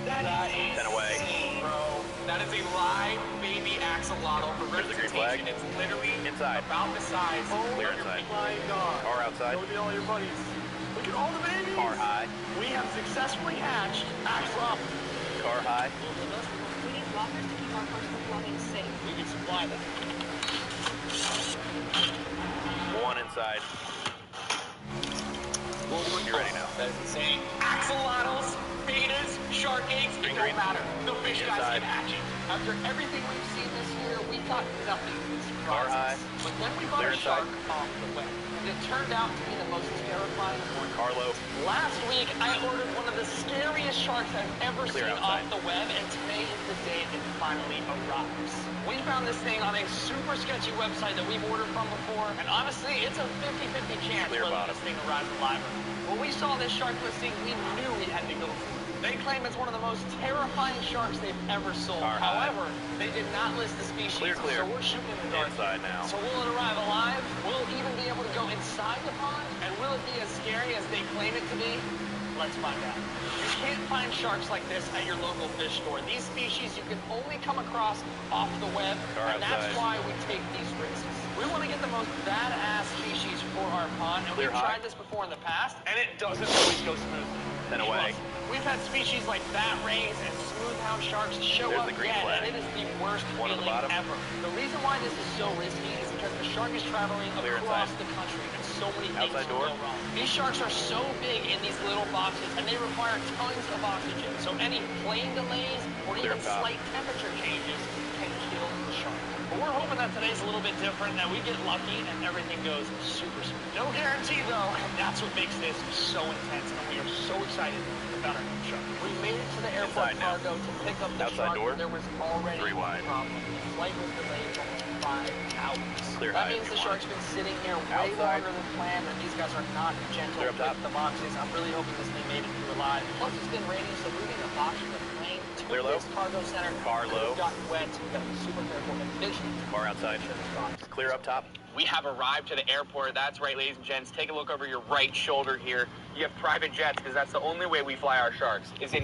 S5: That is
S6: 10 away.
S5: Bro, that is a live baby axolotl for
S6: There's the green flag.
S5: representation. It's literally
S6: Inside.
S5: about the size.
S6: Clear inside.
S4: My God.
S6: Car outside.
S4: Go get all your buddies. Look at all the babies.
S6: Car high.
S4: We have successfully hatched axolotl.
S6: Car high.
S8: We need lockers to keep our personal belongings safe.
S4: We can supply that.
S6: 1 inside. You're ready now.
S5: That is insane. Axolotls, betas, shark eggs, it don't matter. The fish guys
S6: Inside.
S5: get hatching.
S4: After everything we've seen this year, we thought nothing would
S6: Car
S4: surprise
S6: high.
S4: us. But then we bought
S6: Clear
S4: a shark
S6: inside.
S4: off the web. And it turned out to be the most terrifying one.
S6: Car low.
S4: Last week, I ordered one of the scariest sharks I've ever
S6: Clear
S4: seen
S6: outside.
S4: off the web, and today is the day it finally arrives. We found this thing on a super sketchy website that we've ordered from before, and honestly, it's a 50-50 chance
S6: Clear
S4: whether
S6: bottom.
S4: this thing arrives alive or not. When we saw this shark listing, we knew we had to go for it. They claim it's one of the most terrifying sharks they've ever sold.
S6: Car high.
S4: However, they did not list the species,
S6: Clear, clear.
S4: so we're shooting in the dark.
S6: Inside now.
S4: So will it arrive alive? Will it even be able to go inside the pond? And will it be as scary as they claim it to be? Let's find out. You can't find sharks like this at your local fish store. These species you can only come across off the web,
S6: Car
S4: and that's
S6: outside.
S4: why we take these risks. We want to get the most badass species for our pond, and
S6: Clear
S4: we've
S6: high.
S4: tried this before in the past, and it doesn't always go smoothly.
S6: 10 away.
S4: We've had species like bat rays and smoothhound sharks show
S6: There's
S4: up
S6: the green
S4: yet,
S6: flag.
S4: and it is the worst
S6: One on the
S4: feeling
S6: bottom.
S4: ever. The reason why this is so risky is because the shark is traveling
S6: Clear
S4: across
S6: inside.
S4: the country, and so many things
S6: Outside
S4: can
S6: door.
S4: go wrong. These sharks are so big in these little boxes, and they require tons of oxygen. So any plane delays or
S6: Clear
S4: even
S6: top.
S4: slight temperature changes can kill the shark. But we're hoping that today's a little bit different, that we get lucky and everything goes super smooth. No guarantee though, and that's what makes this so intense, and we are so excited about our new shark. We made it to the airport
S6: Inside now.
S4: cargo to pick up the
S6: Outside
S4: shark,
S6: door.
S4: but there was already
S6: 3 wide.
S4: a problem. The flight was delayed almost 5 hours.
S6: Clear
S4: That
S6: high
S4: means
S6: if
S4: the
S6: you
S4: shark's
S6: want.
S4: been sitting here way
S6: Outside.
S4: longer than planned, and these guys are not gentle
S6: Clear up
S4: with
S6: top.
S4: the boxes. I'm really hoping this thing made it through alive. Plus, it's been raining, so moving the box from the plane to
S6: Clear low.
S4: this cargo center
S6: Car
S4: could
S6: low.
S4: have gotten wet. We've got to be super careful and vigilant.
S6: Car outside. Clear up top.
S5: We have arrived to the airport. That's right, ladies and gents. Take a look over your right shoulder here. You have private jets, because that's the only way we fly our sharks, is in